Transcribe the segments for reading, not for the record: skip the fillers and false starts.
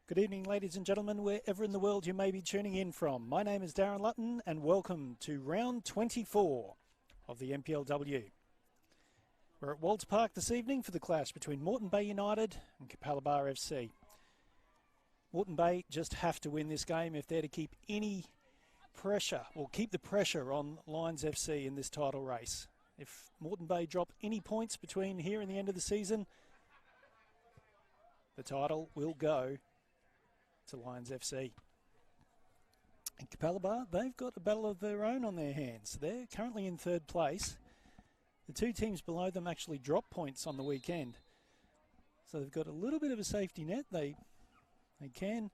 Good evening, ladies and gentlemen, wherever in the world you may be tuning in from. My name is Darren Lutton and welcome to round 24 of the NPLW. We're at Walter Park this evening for the clash between Moreton Bay United and Capalaba FC. Moreton Bay just have to win this game if they're to keep any pressure, or keep the pressure on Lions FC in this title race. If Moreton Bay drop any points between here and the end of the season, the title will go to Lions FC. And Capalaba, they've got a battle of their own on their hands. They're currently in third place. The two teams below them actually dropped points on the weekend. So they've got a little bit of a safety net. They can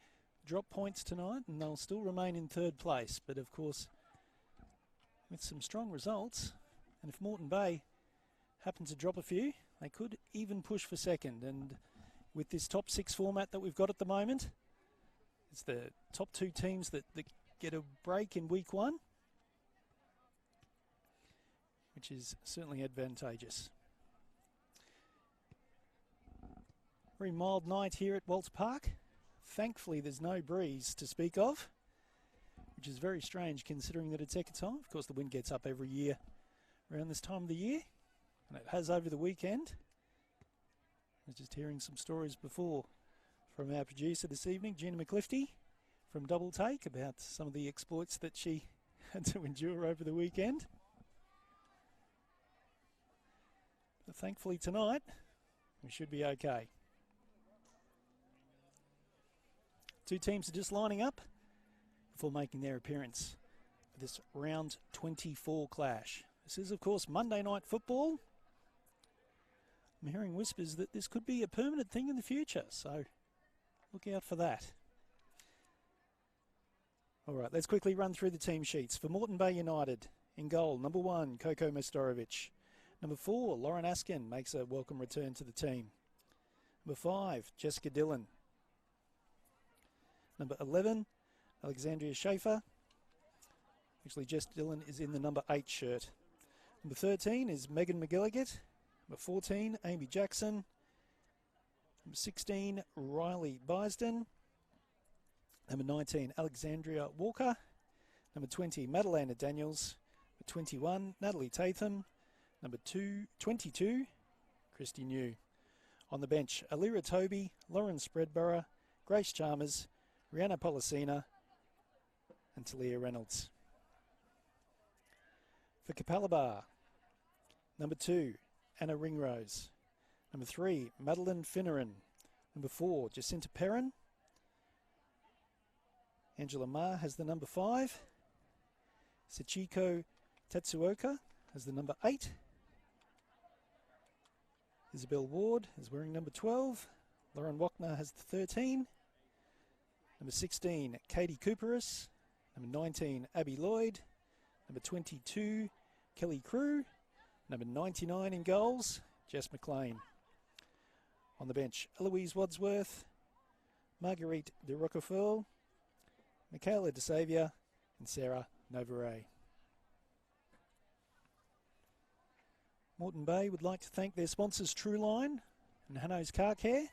drop points tonight and they'll still remain in third place. But of course, with some strong results, and if Moreton Bay happen to drop a few, they could even push for second. And with this top six format that we've got at the moment, it's the top two teams that get a break in week one, which is certainly advantageous. Very mild night here at Walter Park. Thankfully, there's no breeze to speak of, which is very strange considering that it's Ekka time. Of course, the wind gets up every year around this time of the year, and it has over the weekend. I was just hearing some stories before from our producer this evening, Gina McClifty, from Double Take, about some of the exploits that she had to endure over the weekend. But thankfully tonight, we should be okay. Two teams are just lining up before making their appearance for this round 24 clash. This is, of course, Monday night football. I'm hearing whispers that this could be a permanent thing in the future, so look out for that. All right, let's quickly run through the team sheets. For Moreton Bay United, in goal, number 1, Koko Mestorovic. Number 4, Lauren Askin makes a welcome return to the team. Number 5, Jessica Dillon. Number 11, Alexandria Schaefer. Actually, Jess Dillon is in the number 8 shirt. Number 13 is Megan McGilligan. Number 14, Amy Jackson. Number 16, Riley Bisden. Number 19, Alexandria Walker. Number 20, Madalena Daniels. Number 21, Natalie Tatham. Number 22, Christy New. On the bench, Alira Toby, Lauren Spreadborough, Grace Chalmers, Rihanna Policina, and Talia Reynolds. For Capalaba, number 2, Anna Ringrose. Number 3, Madeline Finneran. Number 4, Jacinta Perrin. Angela Ma has the number 5. Sachiko Tatsuoka has the number 8. Isabel Ward is wearing number 12. Lauren Wachner has the 13. Number 16, Katie Cooperis. Number 19, Abby Lloyd. Number 22, Kelly Crew. Number 99 in goals, Jess McLean. On the bench, Eloise Wadsworth, Marguerite de Roquefort, Michaela De Savia, and Sarah Novaray. Moreton Bay would like to thank their sponsors Trueline and Hano's Car Care.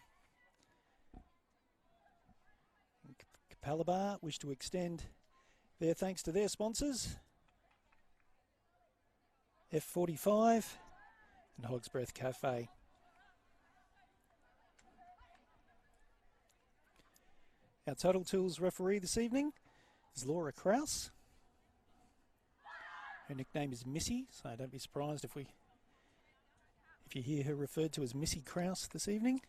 Capalaba wish to extend their thanks to their sponsors, F45 and Hog's Breath Cafe. Our Total Tools referee this evening is Laura Krause. Her nickname is Missy, so don't be surprised if you hear her referred to as Missy Krause this evening.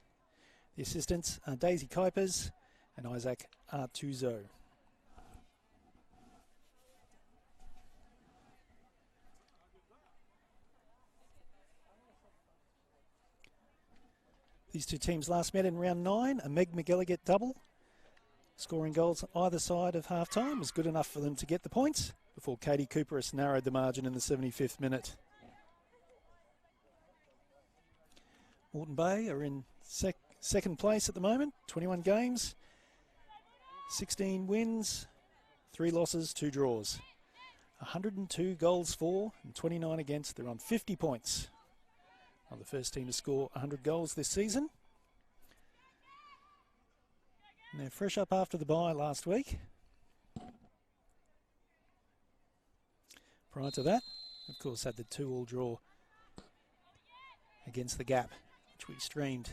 The assistants are Daisy Kuipers and Isaac Artuzo. These two teams last met in round 9, a Meg McGilligan double. Scoring goals on either side of half-time was good enough for them to get the points before Katie Cooperis narrowed the margin in the 75th minute. Moreton Bay are in second place at the moment, 21 games, 16 wins, 3 losses, 2 draws. 102 goals for and 29 against. They're on 50 points. Well, the first team to score 100 goals this season. And they're fresh up after the bye last week. Prior to that, of course, had the 2-2 draw against the Gap, which we streamed.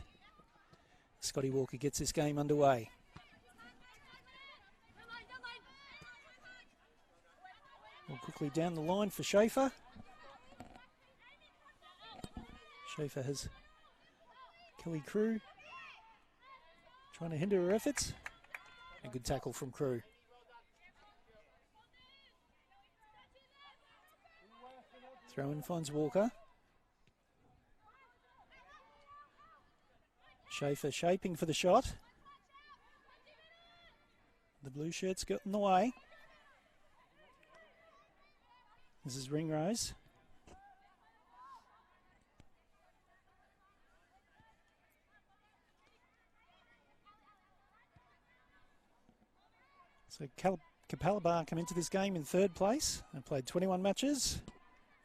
Scotty Walker gets this game underway. Well, quickly down the line for Schaefer. Schaefer has Kelly Crew trying to hinder her efforts. A good tackle from Crew. Throw-in finds Walker. Schaefer shaping for the shot. The blue shirts got in the way. This is Ringrose. So Capalaba come into this game in 3rd place. They played 21 matches,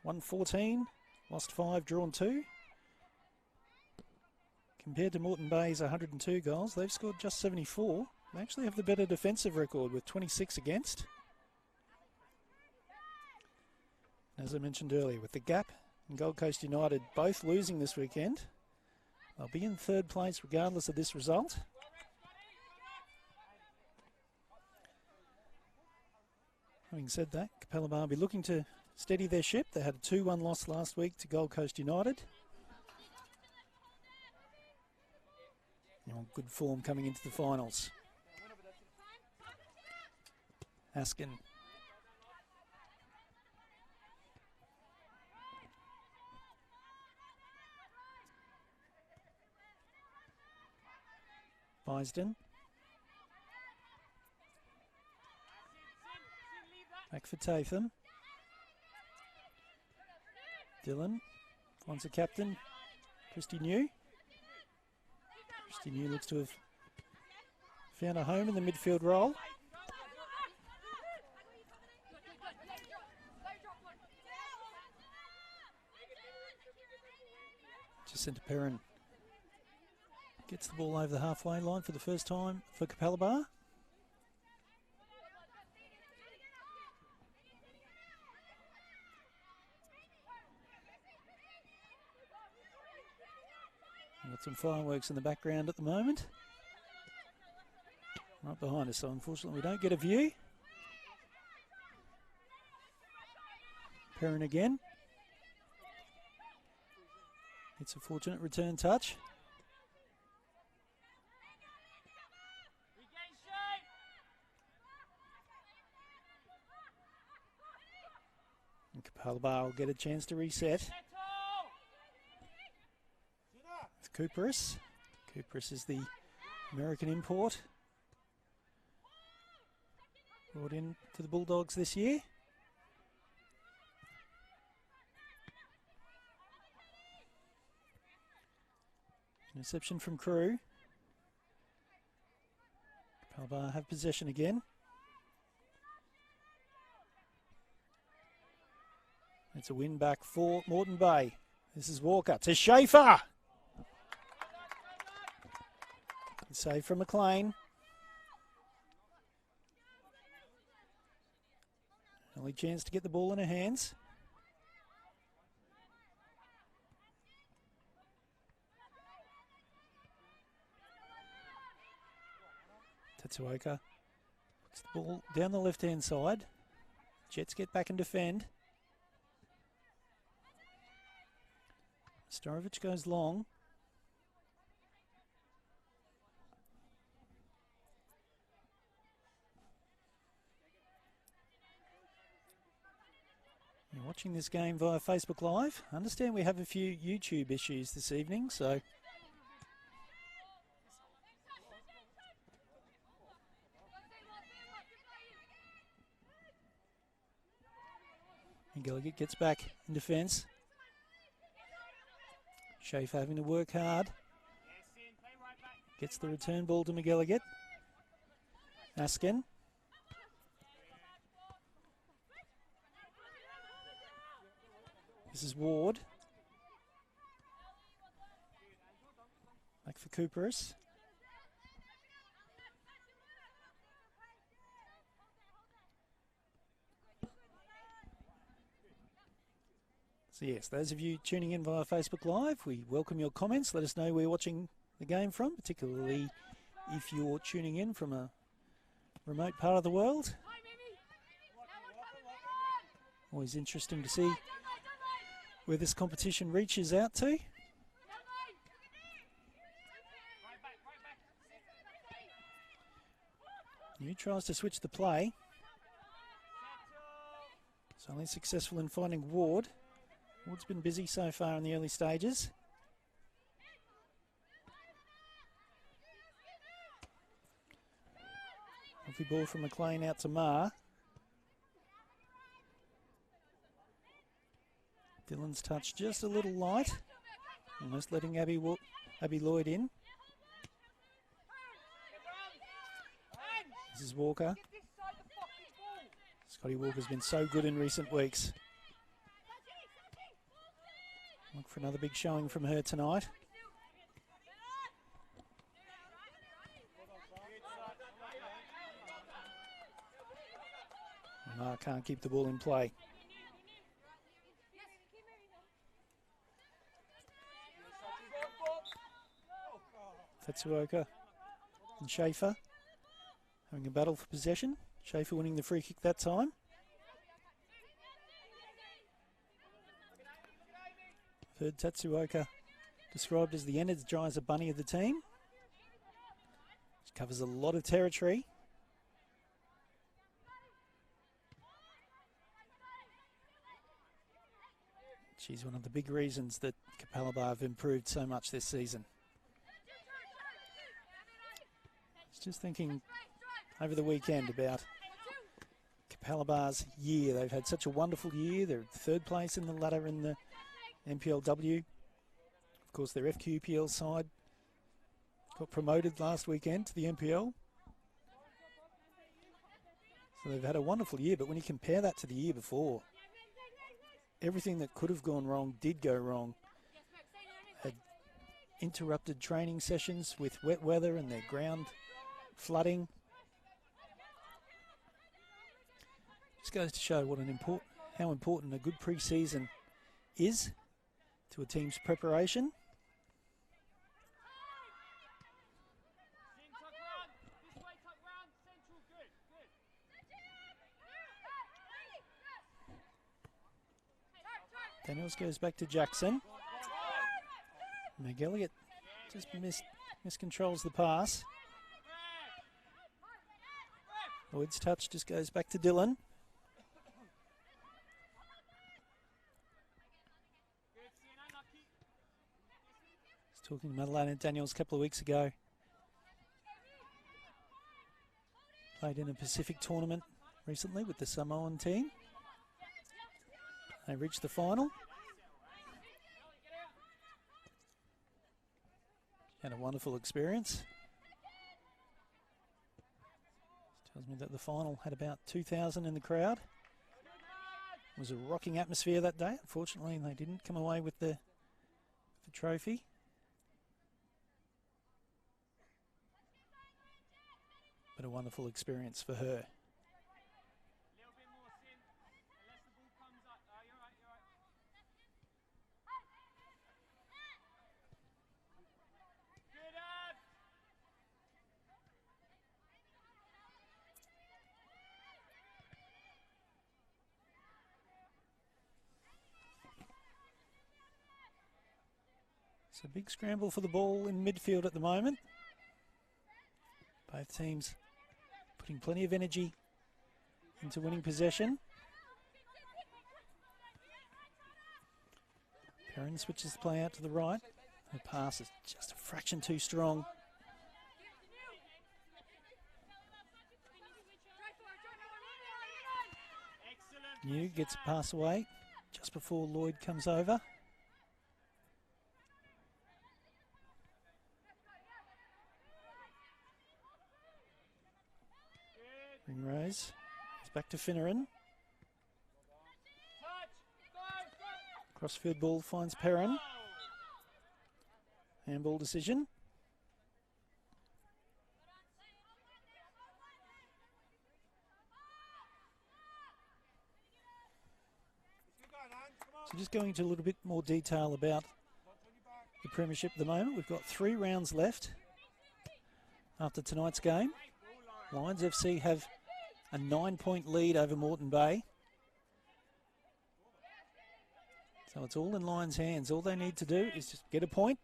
won 14, lost 5, drawn 2. Compared to Moreton Bay's 102 goals, they've scored just 74. They actually have the better defensive record with 26 against. As I mentioned earlier, with the Gap and Gold Coast United both losing this weekend, they'll be in 3rd place regardless of this result. Having said that, Capalaba will be looking to steady their ship. They had a 2-1 loss last week to Gold Coast United. Good form coming into the finals. Askin. Bisden. Back for Tatham. Dillon finds the captain, Christy New. Christy New looks to have found a home in the midfield role. Jacinta Perrin gets the ball over the halfway line for the first time for Capalaba. Got some fireworks in the background at the moment. Right behind us, so unfortunately we don't get a view. Perrin again. It's a fortunate return touch. And Capalaba will get a chance to reset. Cooperis. Cooperis is the American import brought in to the Bulldogs this year. Interception from Crew. Capalaba have possession again. It's a win back for Moreton Bay. This is Walker to Schaefer. Save from McLean. Only chance to get the ball in her hands. Tatsuoka puts the ball down the left-hand side. Jets get back and defend. Storovic goes long. You're watching this game via Facebook Live. I understand we have a few YouTube issues this evening, so Gilligan gets back in defence. Schaefer having to work hard. Gets the return ball to McGilligan. Askin. This is Ward. Back for Cooperis. So yes, those of you tuning in via Facebook Live, we welcome your comments. Let us know where you're watching the game from, particularly if you're tuning in from a remote part of the world. Always interesting to see where this competition reaches out to. New tries to switch the play. It's only successful in finding Ward. Ward's been busy so far in the early stages. Healthy ball from McLean out to Marr. Dylan's touch just a little light. Almost letting Abby Lloyd in. This is Walker. Scotty Walker's been so good in recent weeks. Look for another big showing from her tonight. Mark can't keep the ball in play. Tatsuoka and Schaefer having a battle for possession. Schaefer winning the free kick that time. I've heard Tatsuoka described as the energizer bunny of the team. She covers a lot of territory. She's one of the big reasons that Capalaba have improved so much this season. I was just thinking over the weekend about Capalaba's year. They've had such a wonderful year. They're third place in the ladder in the NPLW. Of course, their FQPL side got promoted last weekend to the NPL. So they've had a wonderful year, but when you compare that to the year before, everything that could have gone wrong did go wrong. Had interrupted training sessions with wet weather and their ground flooding. Just goes to show what how important a good pre-season is to a team's preparation. Daniels goes back to Jackson. McElliott just miscontrols the pass. Lloyd's touch just goes back to Dylan. I was talking to Madeleine and Daniels a couple of weeks ago. Played in a Pacific tournament recently with the Samoan team. They reached the final. Had a wonderful experience. Tells me that the final had about 2,000 in the crowd. It was a rocking atmosphere that day. Unfortunately, they didn't come away with the trophy. But a wonderful experience for her. It's a big scramble for the ball in midfield at the moment. Both teams putting plenty of energy into winning possession. Perrin switches the play out to the right. The pass is just a fraction too strong. New gets a pass away just before Lloyd comes over. Ringrose. It's back to Finneran. Crossfield ball finds Perrin. Handball decision. So just going into a little bit more detail about the premiership at the moment. We've got 3 rounds left after tonight's game. Lions FC have a 9-point lead over Moreton Bay. So it's all in Lions' hands. All they need to do is just get a point,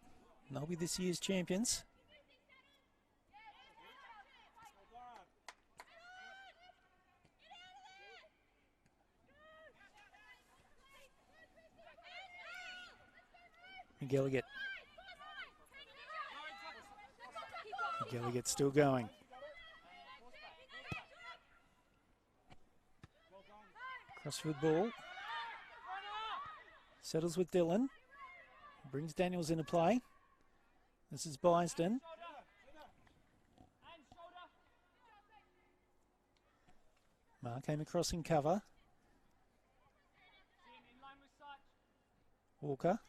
and they'll be this year's champions. McGilligan. McGilligan's still going. Crossfield ball. Settles with Dillon. Brings Daniels into play. This is Bysden. Mark came across in cover. Walker.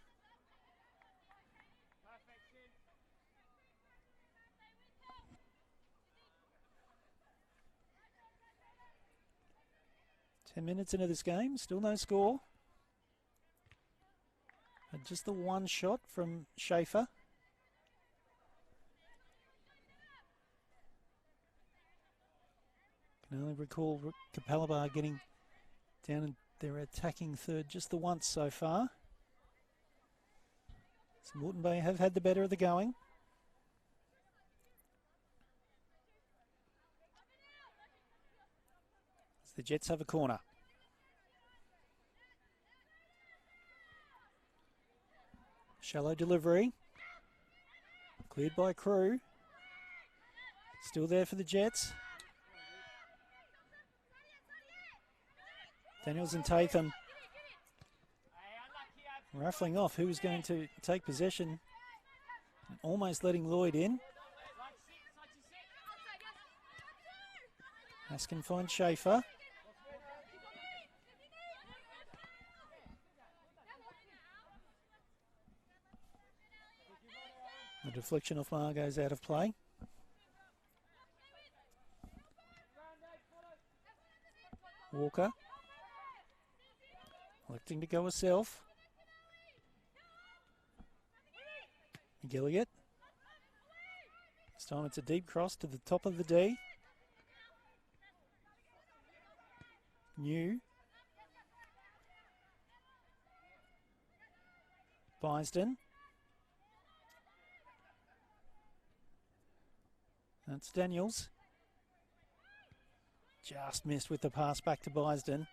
Ten minutes into this game, still no score. And just the one shot from Schaefer. Can only recall Capalaba getting down in their attacking third just the once so far. So Moreton Bay have had the better of the going. As the Jets have a corner. Shallow delivery. Cleared by Crew. Still there for the Jets. Daniels and Tatham ruffling off who was going to take possession. Almost letting Lloyd in. Askin finds Schaefer. The deflection off Margot's out of play. Walker. Electing to go herself. Gilliard. This time it's a deep cross to the top of the D. New. Bysden. That's Daniels. Just missed with the pass back to Bysden.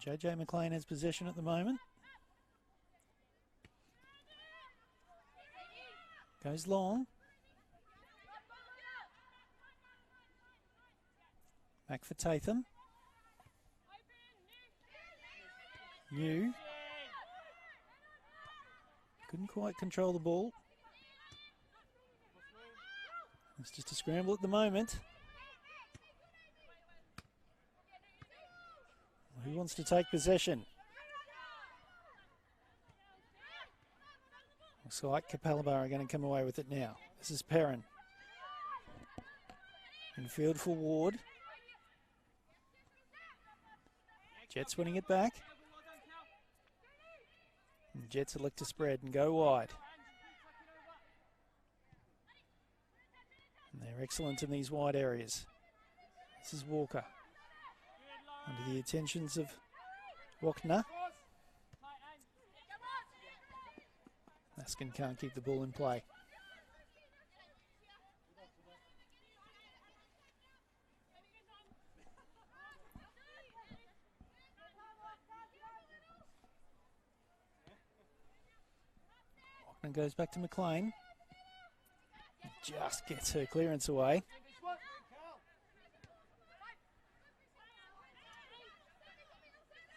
JJ McLean has possession at the moment. Goes long. Back for Tatham. New. Couldn't quite control the ball. It's just a scramble at the moment. Who wants to take possession? Looks like Capalaba are going to come away with it now. This is Perrin. In field for Ward. Jets winning it back. And Jets elect to spread and go wide. And they're excellent in these wide areas. This is Walker. Under the attentions of Wachner. Askin can't keep the ball in play. Wachner goes back to McLean. Just gets her clearance away.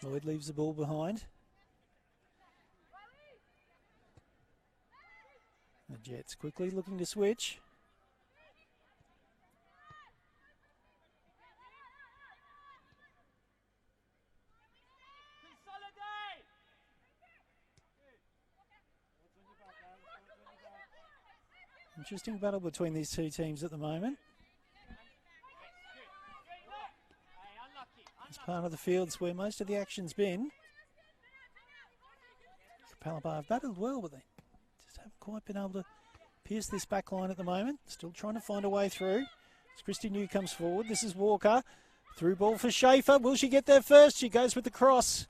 Lloyd leaves the ball behind. The Jets quickly looking to switch. Interesting battle between these two teams at the moment. It's part of the fields where most of the action's been. Capalaba have battled well, but they just haven't quite been able to pierce this back line at the moment. Still trying to find a way through. As Christy New comes forward, this is Walker. Through ball for Schaefer. Will she get there first? She goes with the cross.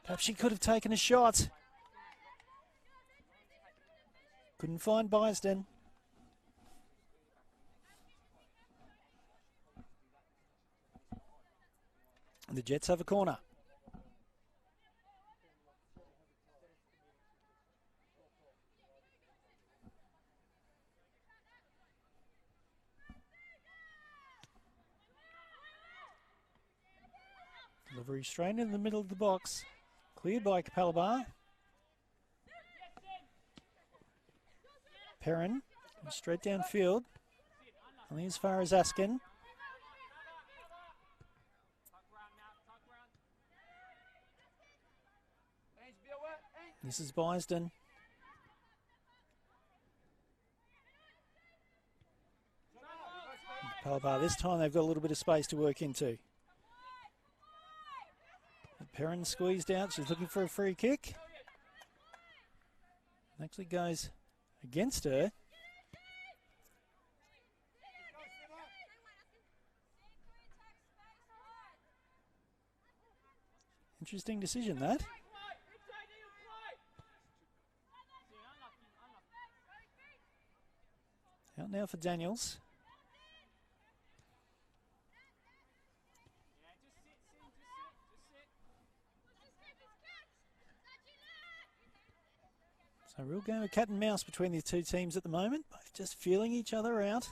Perhaps she could have taken a shot. Couldn't find Bysden. And the Jets have a corner. Delivery straight in the middle of the box. Cleared by Capalaba. Perrin straight downfield. Only as far as Askin. This is Bysden. Capalaba, this time they've got a little bit of space to work into. Perrin squeezed out. She's looking for a free kick. Actually goes against her. Interesting decision, that. Out now for Daniels. So a real game of cat and mouse between these two teams at the moment. Both just feeling each other out.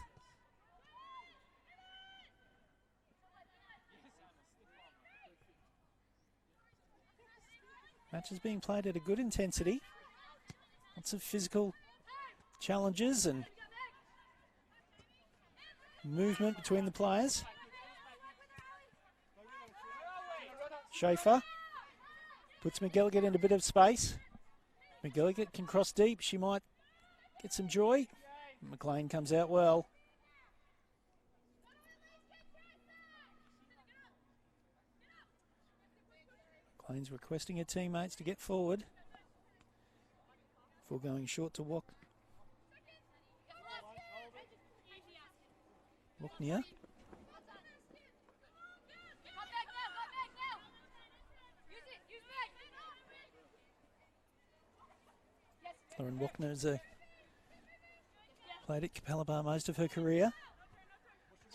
Match is being played at a good intensity. Lots of physical challenges and movement between the players. Schaefer puts McGilligan in a bit of space. McGilligan can cross deep. She might get some joy. McLean comes out well. McLean's requesting her teammates to get forward before going short to Walknia. Lauren Walkner has played at Capalaba most of her career.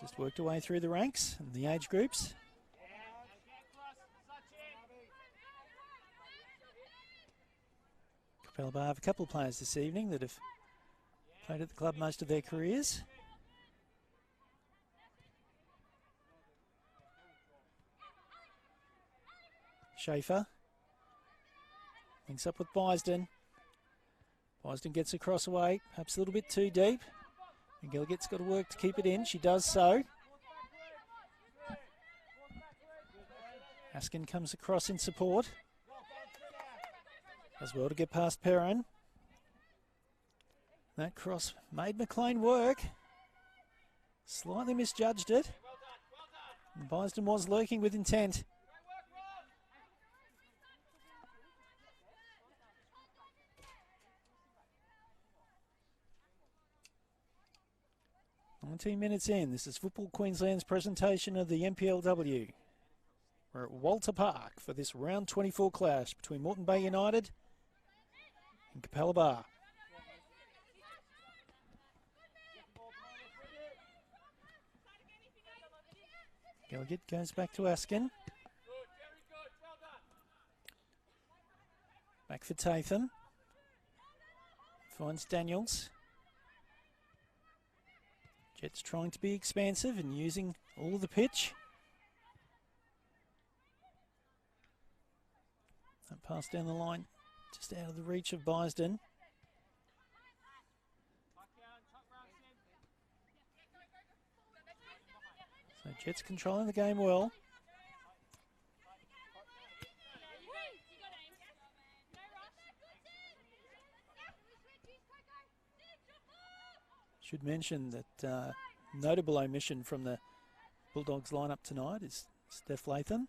Just worked her way through the ranks and the age groups. Capalaba have a couple of players this evening that have played at the club most of their careers. Schaefer links up with Bysden. Bysden gets across away, perhaps a little bit too deep. McGilligan's got to work to keep it in. She does so. Askin comes across in support. Does well to get past Perrin. That cross made McLean work. Slightly misjudged it. And Bysden was lurking with intent. Minutes in. This is Football Queensland's presentation of the NPLW. We're at Walter Park for this round 24 clash between Moreton Bay United and Capalaba. Gilgit goes back to Askin. Back for Tatham. Finds Daniels. Jets trying to be expansive and using all of the pitch. That pass down the line, just out of the reach of Bysden. So Jets controlling the game well. Should mention that notable omission from the Bulldogs lineup tonight is Steph Latham.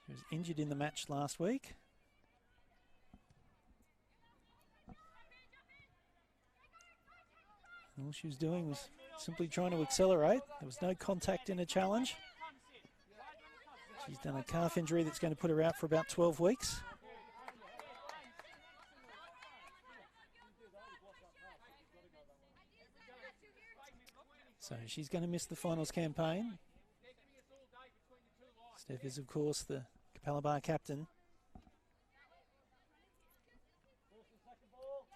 She was injured in the match last week. And all she was doing was simply trying to accelerate. There was no contact in a challenge. She's done a calf injury that's going to put her out for about 12 weeks. So she's going to miss the finals campaign. Steph is, of course, the Capalaba captain.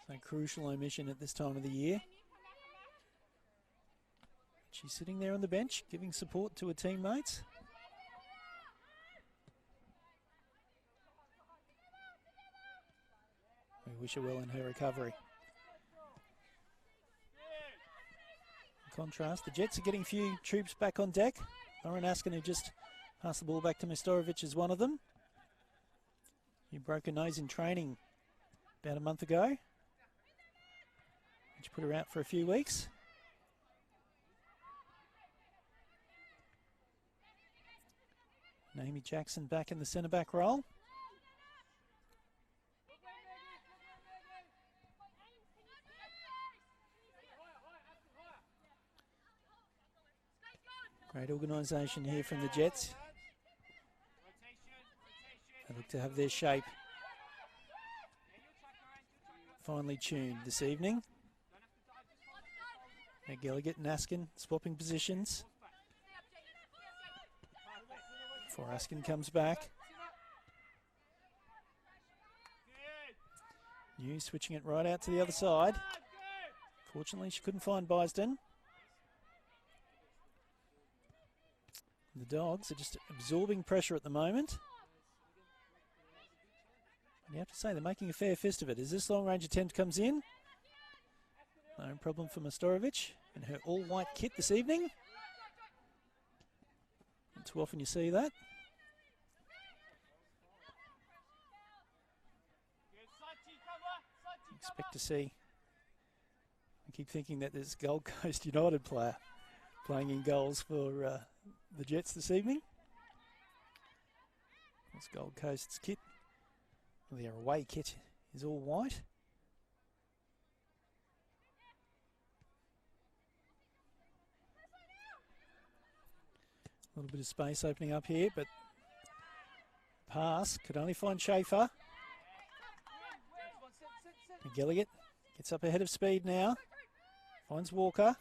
So crucial omission at this time of the year. She's sitting there on the bench, giving support to her teammates. We wish her well in her recovery. In contrast, the Jets are getting a few troops back on deck. Lauren Askin, who just passed the ball back to Mestorovic, is one of them. He broke her nose in training about a month ago, which put her out for a few weeks. Naomi Jackson back in the centre-back role. Great organisation here from the Jets. They look to have their shape finely tuned this evening. Gilligan and Askin swapping positions. Before Askin comes back. New switching it right out to the other side. Fortunately, she couldn't find Bisden. The Dogs are just absorbing pressure at the moment. And you have to say they're making a fair fist of it. As this long-range attempt comes in, no problem for Mestorovic in her all-white kit this evening. Not too often you see that. Expect to see. I keep thinking that there's a Gold Coast United player playing in goals for the Jets this evening. That's Gold Coast's kit. Well, their away kit is all white. A little bit of space opening up here, but pass could only find Schaefer. Gilligan gets up ahead of speed now. Finds Walker.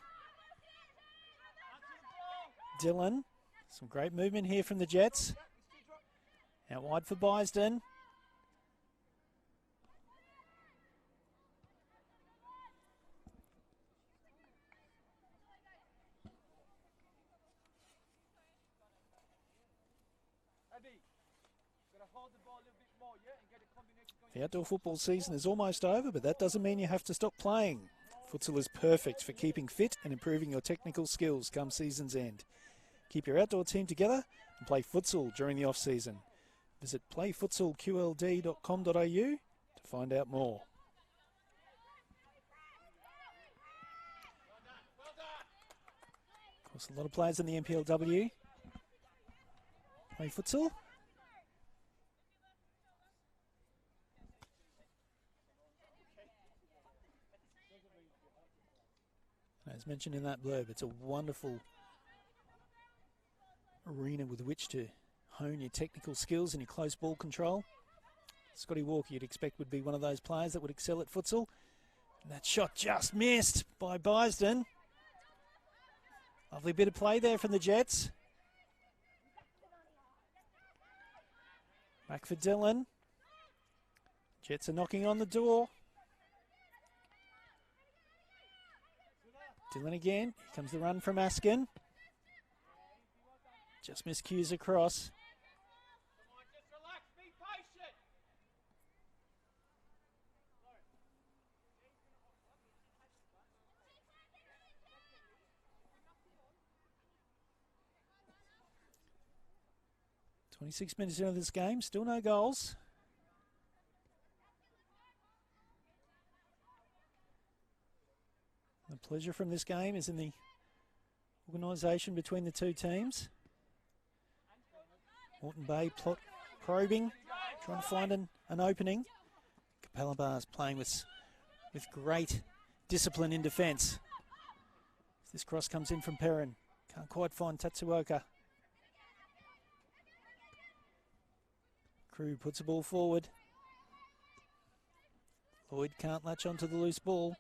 Dillon. Some great movement here from the Jets. Out wide for Bisden. The outdoor football season is almost over, but that doesn't mean you have to stop playing. Futsal is perfect for keeping fit and improving your technical skills come season's end. Keep your outdoor team together and play futsal during the off-season. Visit playfutsalqld.com.au to find out more. Of course, a lot of players in the NPLW play futsal. As mentioned in that blurb, it's a wonderful arena with which to hone your technical skills and your close ball control. Scotty Walker, you'd expect, would be one of those players that would excel at futsal. And that shot just missed by Bisden. Lovely bit of play there from the Jets. Back for Dillon. Jets are knocking on the door. Dillon again. Here comes the run from Askin. Just miscues across. .26 minutes into this game, still no goals. pleasure from this game is in the organisation between the two teams. Moreton Bay probing, trying to find an opening. Capalaba is playing with great discipline in defence. This cross comes in from Perrin. Can't quite find Tatsuoka. Crew puts the ball forward. Lloyd can't latch onto the loose ball.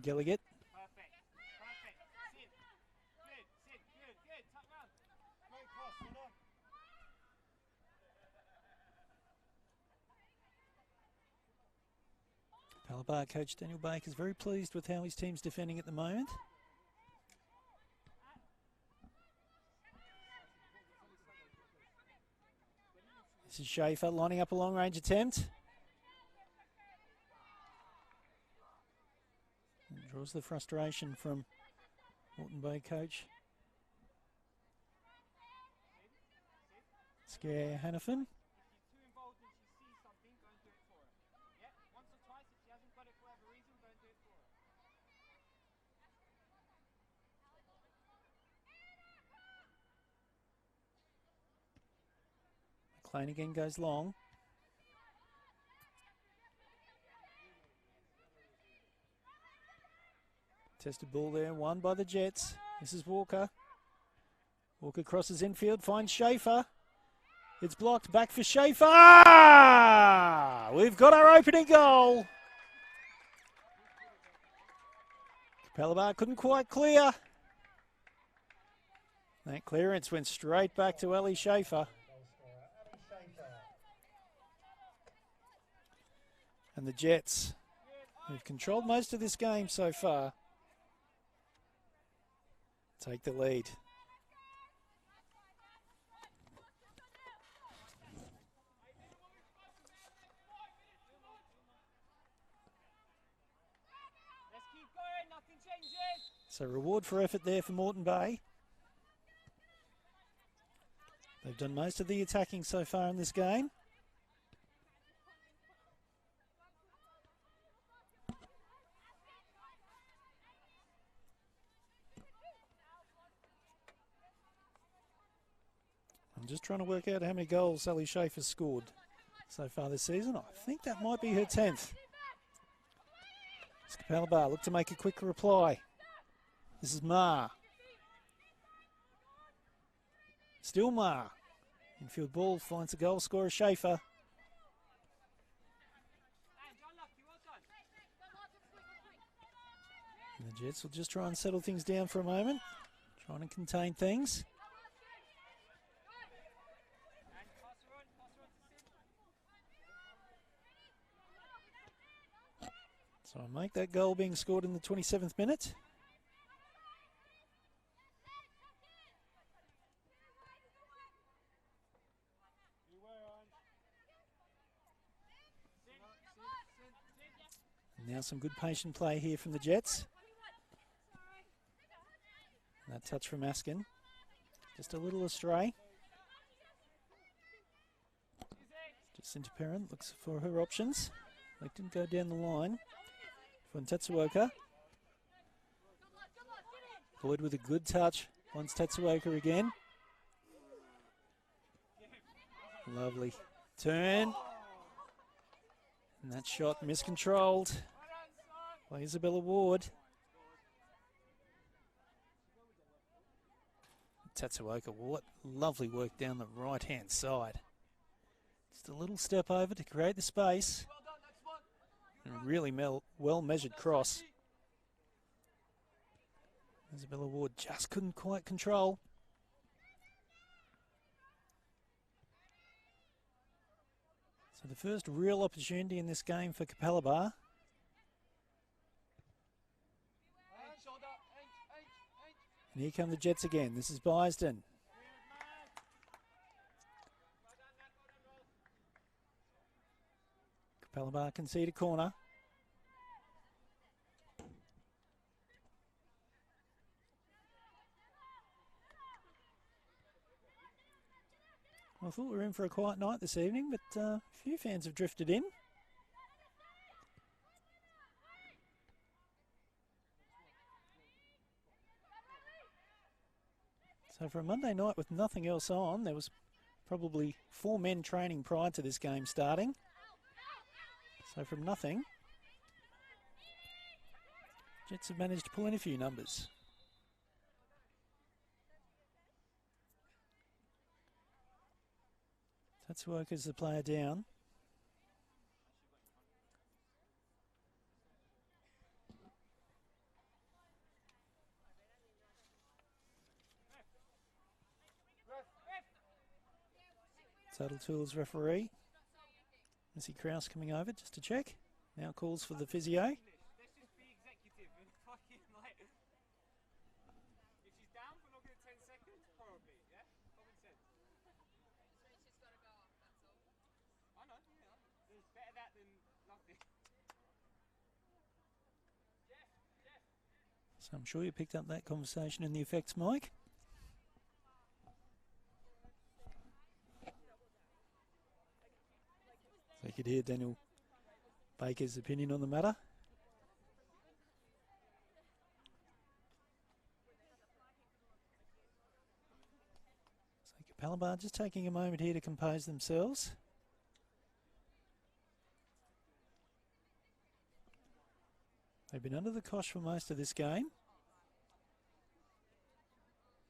Gilligan. Capalaba coach Daniel Baker is very pleased with how his team's defending at the moment. This is Schaefer lining up a long-range attempt. And draws the frustration from Moreton Bay coach. Scare Hannafin. McLean again goes long. Tested ball there, won by the Jets. This is Walker. Walker crosses infield, finds Schaefer. It's blocked, back for Schaefer. We've got our opening goal. Capalaba couldn't quite clear. That clearance went straight back to Ellie Schaefer. And the Jets, who've controlled most of this game so far, take the lead. So reward for effort there for Moreton Bay. They've done most of the attacking so far in this game. I'm just trying to work out how many goals Ellie Schaefer's scored so far this season. I think that might be her 10th. Capalaba look to make a quick reply. This is Ma. Still Ma. Infield ball finds the goal scorer Schaefer. And the Jets will just try and settle things down for a moment. Trying to contain things. So I make that goal being scored in the 27th minute. And now some good patient play here from the Jets. And that touch from Askin. Just a little astray. Just into Perrin, looks for her options. They didn't go down the line. From Tatsuoka. Boyd with a good touch. Wants Tatsuoka again. Lovely turn. And that shot miscontrolled by Isabella Ward. Tatsuoka, what lovely work down the right-hand side. Just a little step over to create the space. And a really well-measured cross. Isabella Ward just couldn't quite control. So the first real opportunity in this game for Capalaba. And here come the Jets again. This is Bysden. Capalaba concede a corner. I thought we were in for a quiet night this evening, but a few fans have drifted in. So for a Monday night with nothing else on, there was probably 4 men training prior to this game starting. So from nothing, Jets have managed to pull in a few numbers. Tatsuoka's the player down. Saddle Tools referee. Missy Krause coming over just to check. Now calls for the physio. Let's just be executive and fucking like. If she's down for longer than 10 seconds, probably, yeah? Common sense. So she's got to go up, that's all. I know, yeah. There's better that than nothing. So I'm sure you picked up that conversation in the effects mic. So you could hear Daniel Baker's opinion on the matter. So Capalaba just taking a moment here to compose themselves. They've been under the cosh for most of this game.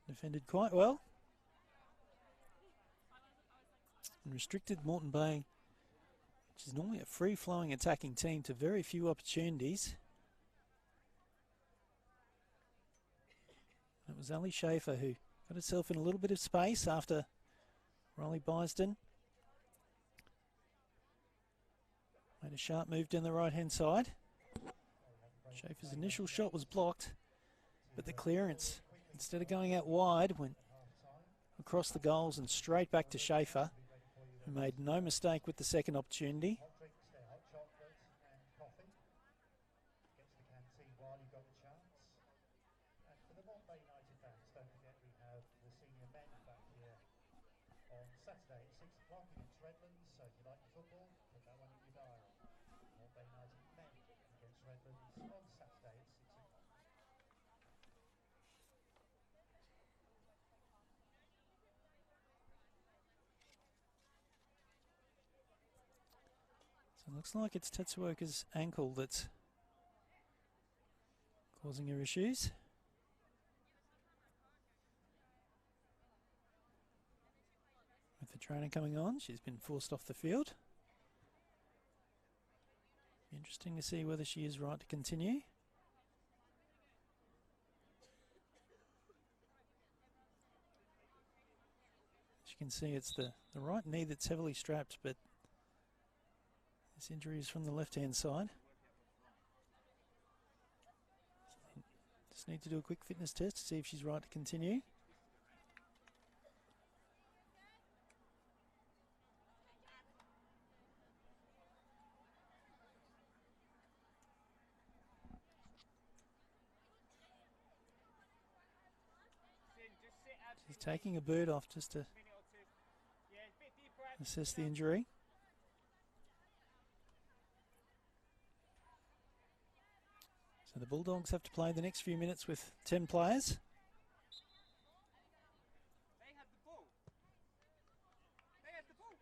Defended quite well. And restricted Moreton Bay, which is normally a free-flowing attacking team, to very few opportunities. It was Ali Schaefer who got herself in a little bit of space after Riley Bysden made a sharp move down the right-hand side. Schaefer's initial shot was blocked, but the clearance, instead of going out wide, went across the goals and straight back to Schaefer, who made no mistake with the second opportunity. So it looks like it's Tatsuoka's ankle that's causing her issues. With the trainer coming on, she's been forced off the field. Be interesting to see whether she is right to continue. As you can see, it's the right knee that's heavily strapped, but this injury is from the left-hand side. Just need to do a quick fitness test to see if she's right to continue. She's taking a boot off just to assess the injury. So the Bulldogs have to play the next few minutes with 10 players. They had the ball. They had the ball.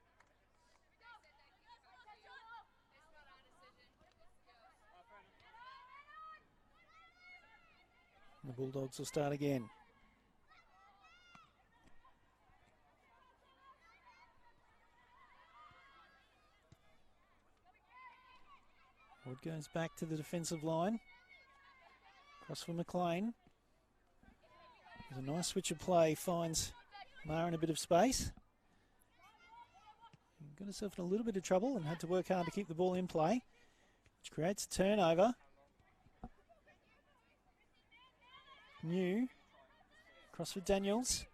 The Bulldogs will start again. Wood goes back to the defensive line. Cross for McLean. There's a nice switch of play, finds Mara in a bit of space. Got herself in a little bit of trouble and had to work hard to keep the ball in play, which creates a turnover. New. Cross for Daniels.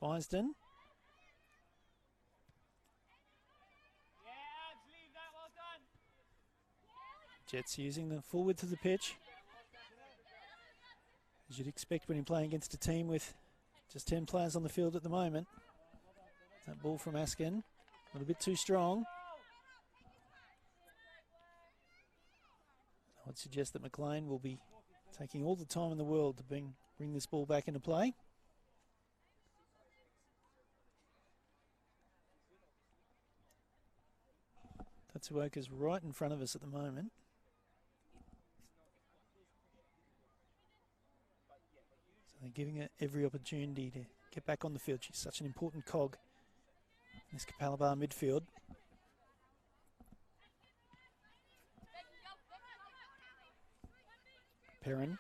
Bysden. Jets using the full width of the pitch, as you'd expect when you're playing against a team with just 10 players on the field at the moment. That ball from Askin, a little bit too strong. I would suggest that McLean will be taking all the time in the world to bring this ball back into play. Tatsuoka's right in front of us at the moment. So they're giving her every opportunity to get back on the field. She's such an important cog in this Capalaba midfield. Perrin.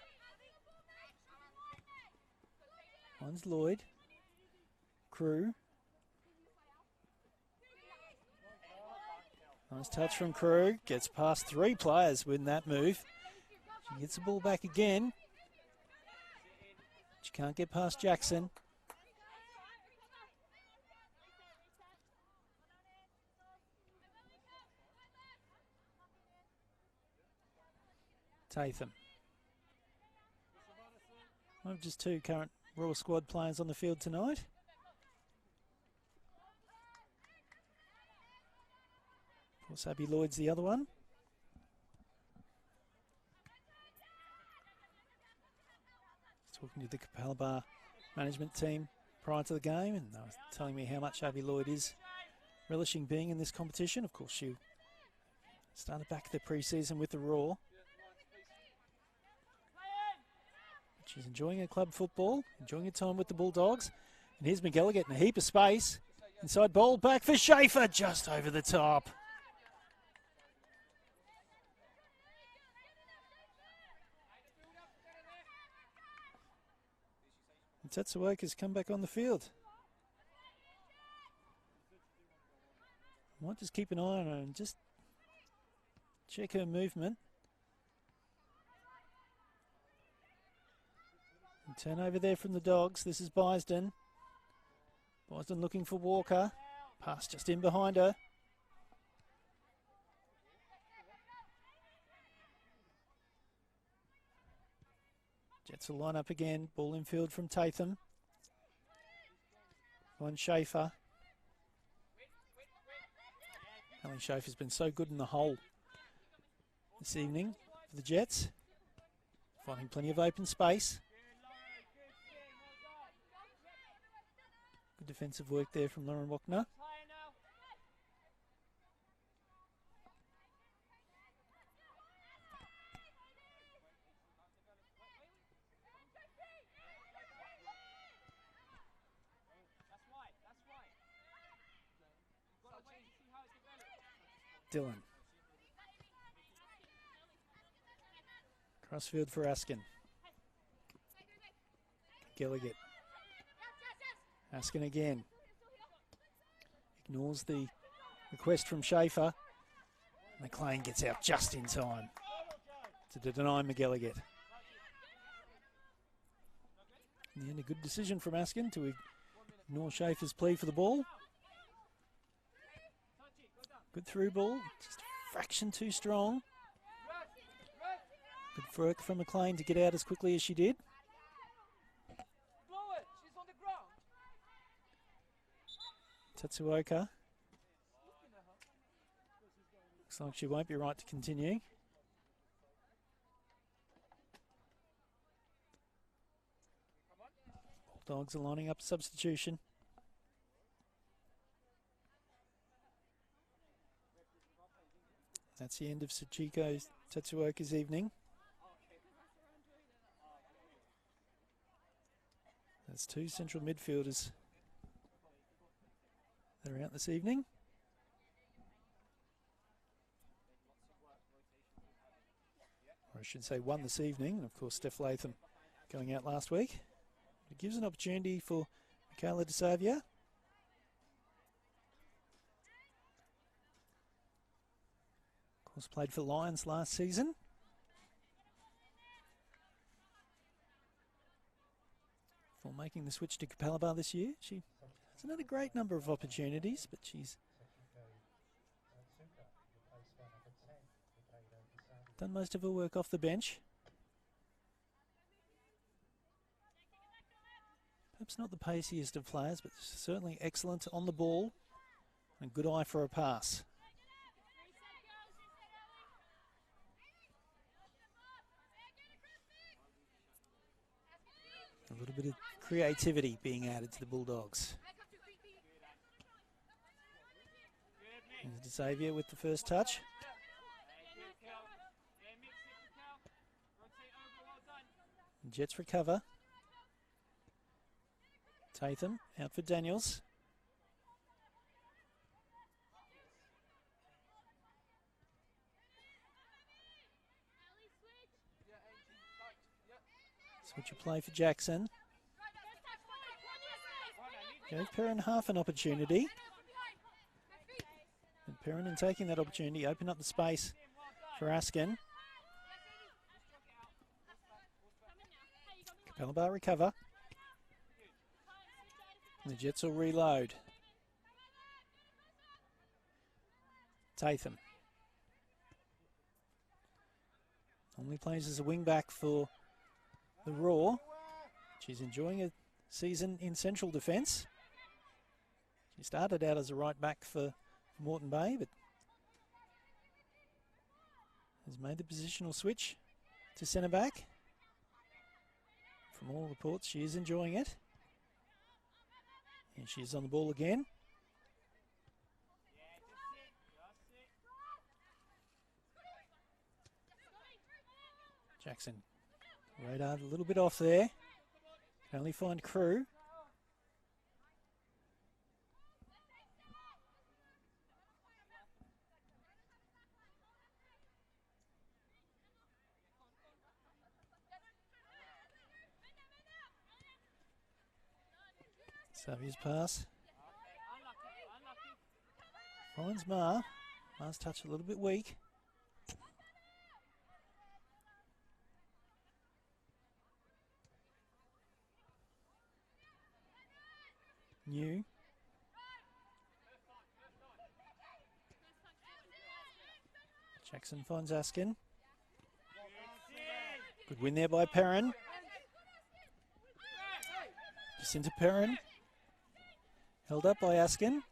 Finds Lloyd. Crew. Nice touch from Crew. Gets past 3 players with that move. She gets the ball back again. She can't get past Jackson. Tatham. One of just 2 current Royal squad players on the field tonight. Of course, Abby Lloyd's the other one. Talking to the Capalaba management team prior to the game, and they were telling me how much Abby Lloyd is relishing being in this competition. Of course, she started back the pre-season with the Raw. She's enjoying her club football, enjoying her time with the Bulldogs. And here's McGilligan getting a heap of space. Inside ball back for Schaefer, just over the top. And Tatsuoka's come back on the field. Might just keep an eye on her and just check her movement. And turnover there from the Dogs. This is Bysden. Bysden looking for Walker. Pass just in behind her. Jets will line up again. Ball in field from Tatham. On Schaefer. Alan Schaefer's been so good in the hole this evening for the Jets. Finding plenty of open space. Good defensive work there from Lauren Wachner. Dillon. Crossfield for Askin. Gilligan. Askin again. Ignores the request from Schaefer. McLean gets out just in time to deny McGilligan. In the end, a good decision from Askin to ignore Schaefer's plea for the ball. Good through ball, just a fraction too strong. Good work from McLean to get out as quickly as she did. Tatsuoka. Looks like she won't be right to continue. Bulldogs are lining up substitution. That's the end of Sachiko Tatsuoka's evening. That's 2 central midfielders that are out this evening. Or I should say 1 this evening. And of course, Steph Latham going out last week. It gives an opportunity for Michaela DeSavia. Of course, played for Lions last season. For making the switch to Capalaba this year. She hasn't had a great number of opportunities, but she's done most of her work off the bench. Perhaps not the paciest of players, but certainly excellent on the ball and good eye for a pass. A little bit of creativity being added to the Bulldogs. Here's Xavier with the first touch. Jets recover. Tatham out for Daniels. Switch of play for Jackson. Gave Perrin half an opportunity. And Perrin, in taking that opportunity, opened up the space for Askin. Capalaba recover. And the Jets will reload. Tatham. Normally plays as a wing back for the Raw. She's enjoying a season in central defence. She started out as a right back for Moreton Bay, but has made the positional switch to centre back. From all reports, she is enjoying it. And she's on the ball again. Jackson, radar a little bit off there. Can only find Crew. Savio's pass. Finds Ma. Ma's touch a little bit weak. New. Jackson finds Askin. Good win there by Perrin. Just into Perrin. Held up by Askin.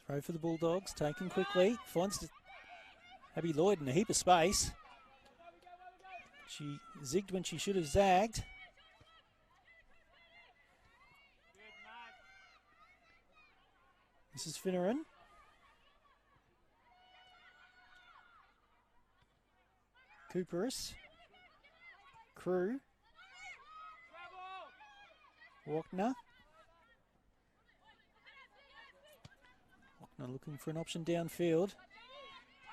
Throw for the Bulldogs, taken quickly. Finds Abby Lloyd in a heap of space. She zigged when she should have zagged. This is Finneran. Cooperis. Crew. Walkner. Walkner looking for an option downfield.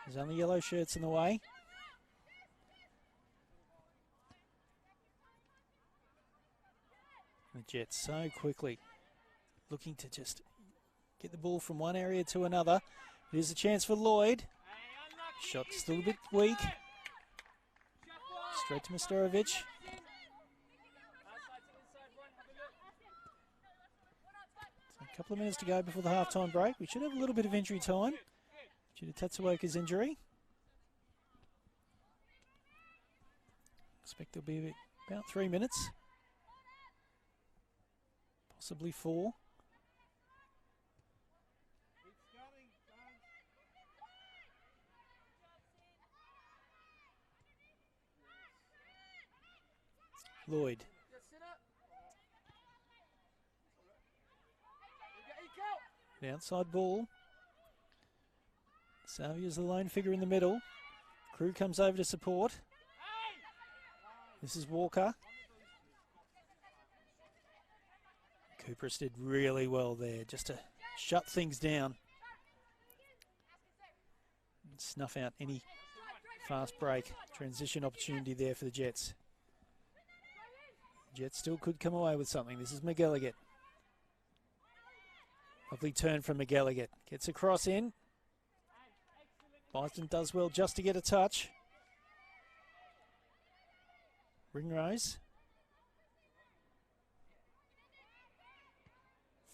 There's only yellow shirts in the way. The Jets so quickly looking to just get the ball from one area to another. Here's a chance for Lloyd. Shot still a bit weak. Straight to Mostorovic. A couple of minutes to go before the halftime break. We should have a little bit of injury time due to Tatsuoka's injury. Expect there'll be about 3 minutes. Possibly 4. Lloyd. The outside ball. Savia's the lone figure in the middle. Crew comes over to support. This is Walker. Cooperis did really well there just to shut things down. And snuff out any fast break. Transition opportunity there for the Jets. Jets still could come away with something. This is McGilligan. Lovely turn from McGilligan. Gets a cross in. Boston does well just to get a touch. Ringrose.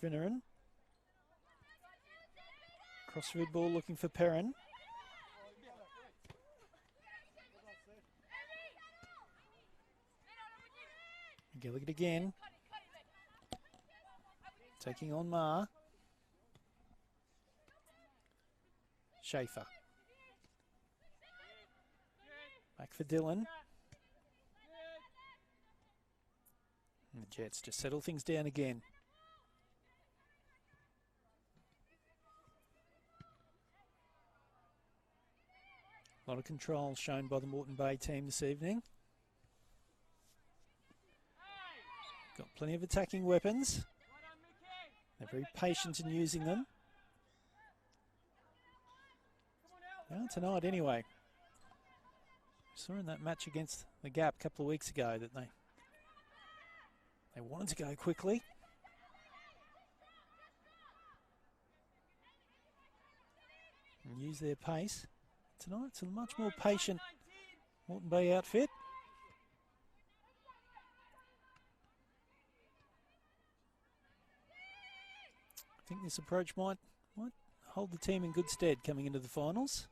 Finneran. Crossfield ball looking for Perrin. McGilligan again. Taking on Ma. Schaefer. Back for Dylan. And the Jets just settle things down again. A lot of control shown by the Moreton Bay team this evening. Got plenty of attacking weapons. They're very patient in using them. Well, tonight anyway. Saw in that match against the Gap a couple of weeks ago that they wanted to go quickly. And use their pace. Tonight it's a much more patient Moreton Bay outfit. I think this approach might hold the team in good stead coming into the finals.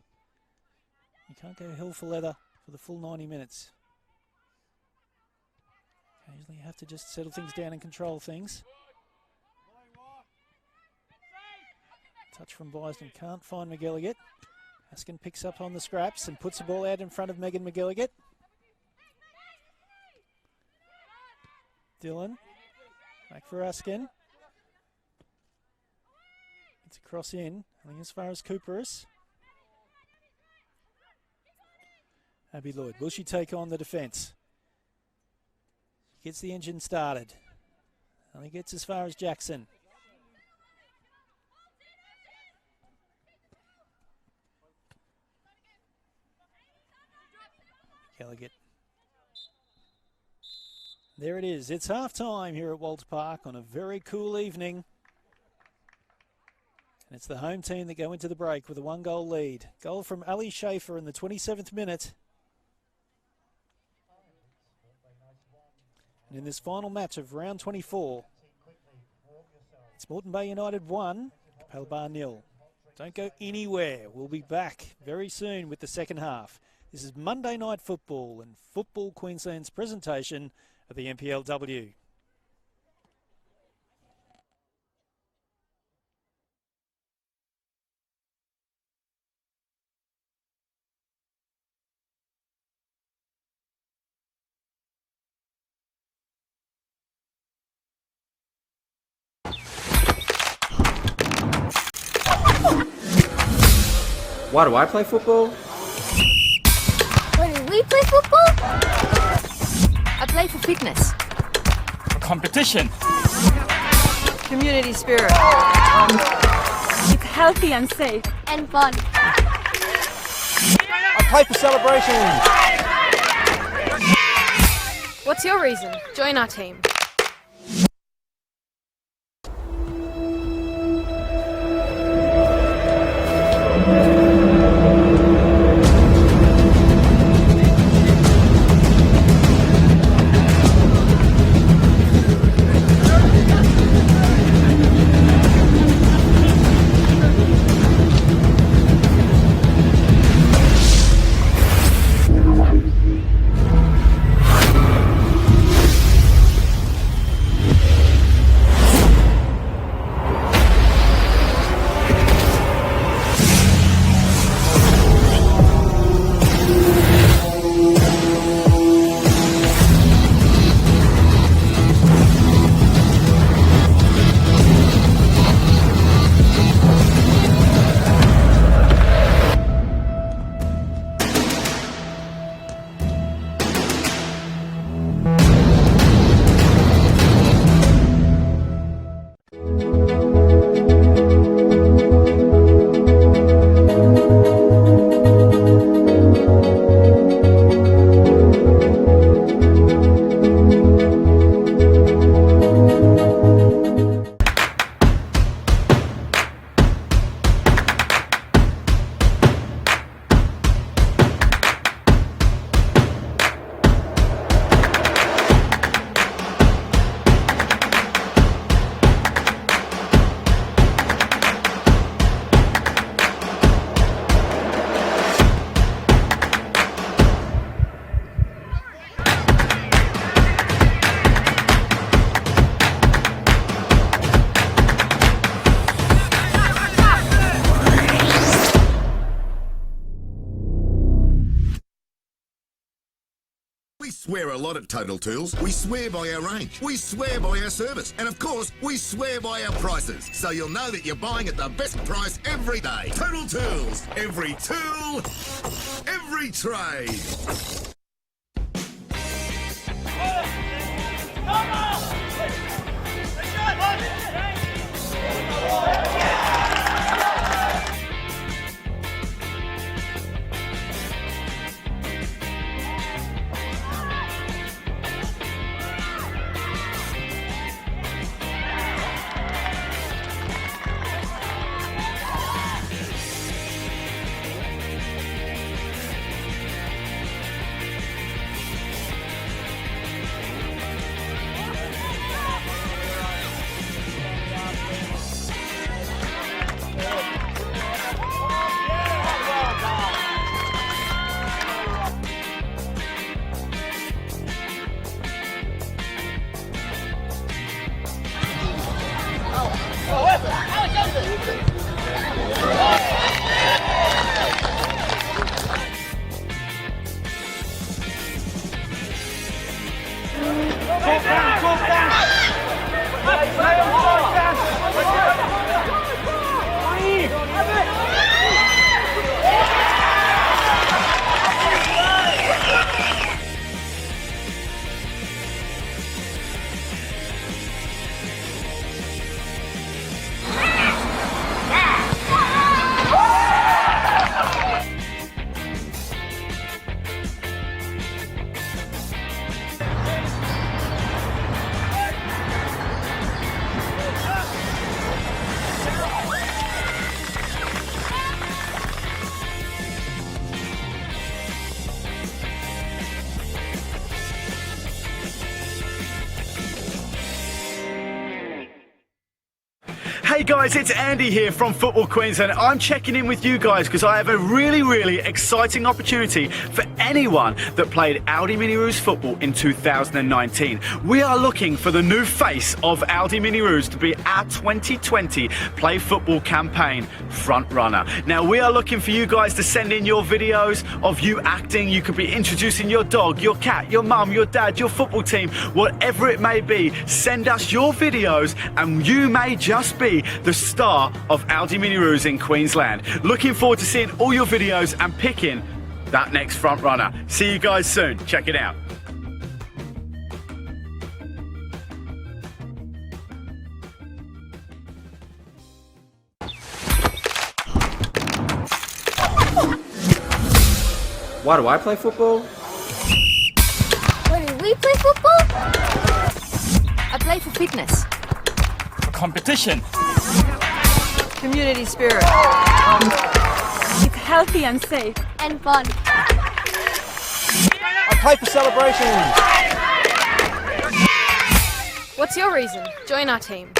You can't go hell for leather for the full 90 minutes. Occasionally you have to just settle things down and control things. Touch from Bison, can't find McGilligan. Askin picks up on the scraps and puts the ball out in front of Megan McGilligan. Dylan, back for Askin. It's a cross in, I think as far as Cooperus. Abby Lloyd, will she take on the defence? Gets the engine started. Only gets as far as Jackson. Gallagher. There it is. It's half time here at Walter Park on a very cool evening. And it's the home team that go into the break with a 1-goal lead. Goal from Ali Schaefer in the 27th minute. And in this final match of round 24, it's Moreton Bay United 1, Capalaba 0. Don't go anywhere. We'll be back very soon with the second half. This is Monday Night Football and Football Queensland's presentation of the NPLW. Why do I play football? Why do we play football? I play for fitness. For competition. Community spirit. It's healthy and safe. And fun. I play for celebrations. What's your reason? Join our team. swear a lot at Total Tools. We swear by our range. We swear by our service. And of course, we swear by our prices. So you'll know that you're buying at the best price every day. Total Tools. Every tool, every trade. Hey guys, it's Andy here from Football Queensland. I'm checking in with you guys because I have a really exciting opportunity for anyone that played Aldi Mini Roos football in 2019. We are looking for the new face of Aldi Mini Roos to be our 2020 Play Football campaign front runner. Now we are looking for you guys to send in your videos of you acting. You could be introducing your dog, your cat, your mum, your dad, your football team, whatever it may be. Send us your videos and you may just be the star of Aldi Mini Roos in Queensland. Looking forward to seeing all your videos and picking that next front runner. See you guys soon. Check it out. Why do I play football? Why do we play football? I play for fitness. For competition. Community spirit. It's healthy and safe. And fun. I play for celebrations. What's your reason? Join our team.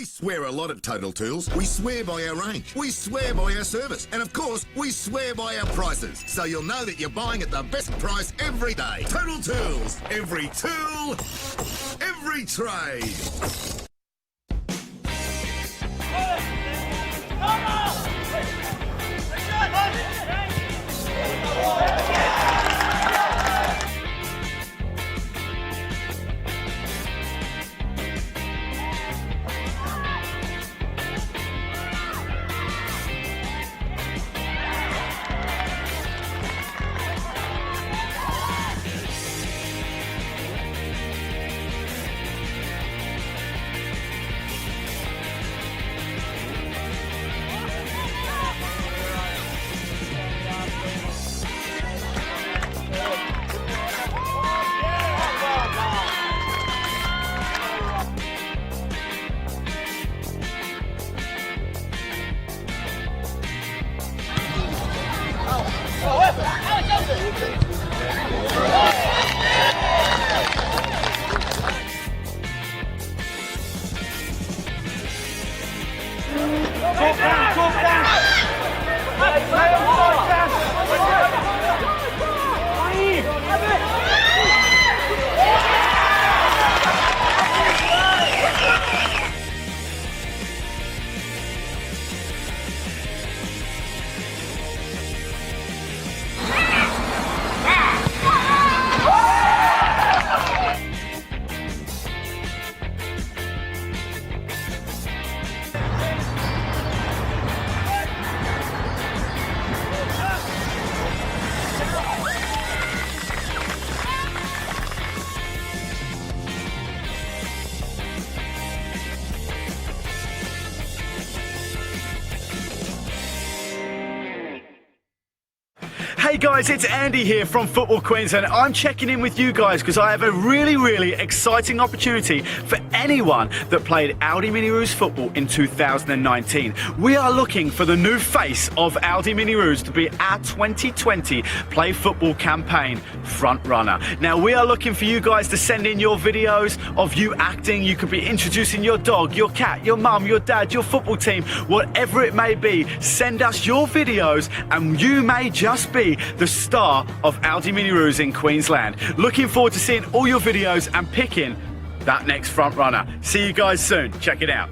We swear a lot at Total Tools. We swear by our range. We swear by our service. And of course, we swear by our prices. So you'll know that you're buying at the best price every day. Total Tools. Every tool, every trade. Hey guys, it's Andy here from Football Queensland. I'm checking in with you guys because I have a really exciting opportunity for anyone that played Aldi Mini Roos football in 2019. We are looking for the new face of Aldi Mini Roos to be our 2020 Play Football campaign front runner. Now we are looking for you guys to send in your videos of you acting. You could be introducing your dog, your cat, your mum, your dad, your football team, whatever it may be. Send us your videos and you may just be the star of Aldi Mini Roos in Queensland. Looking forward to seeing all your videos and picking that next front runner. See you guys soon. Check it out.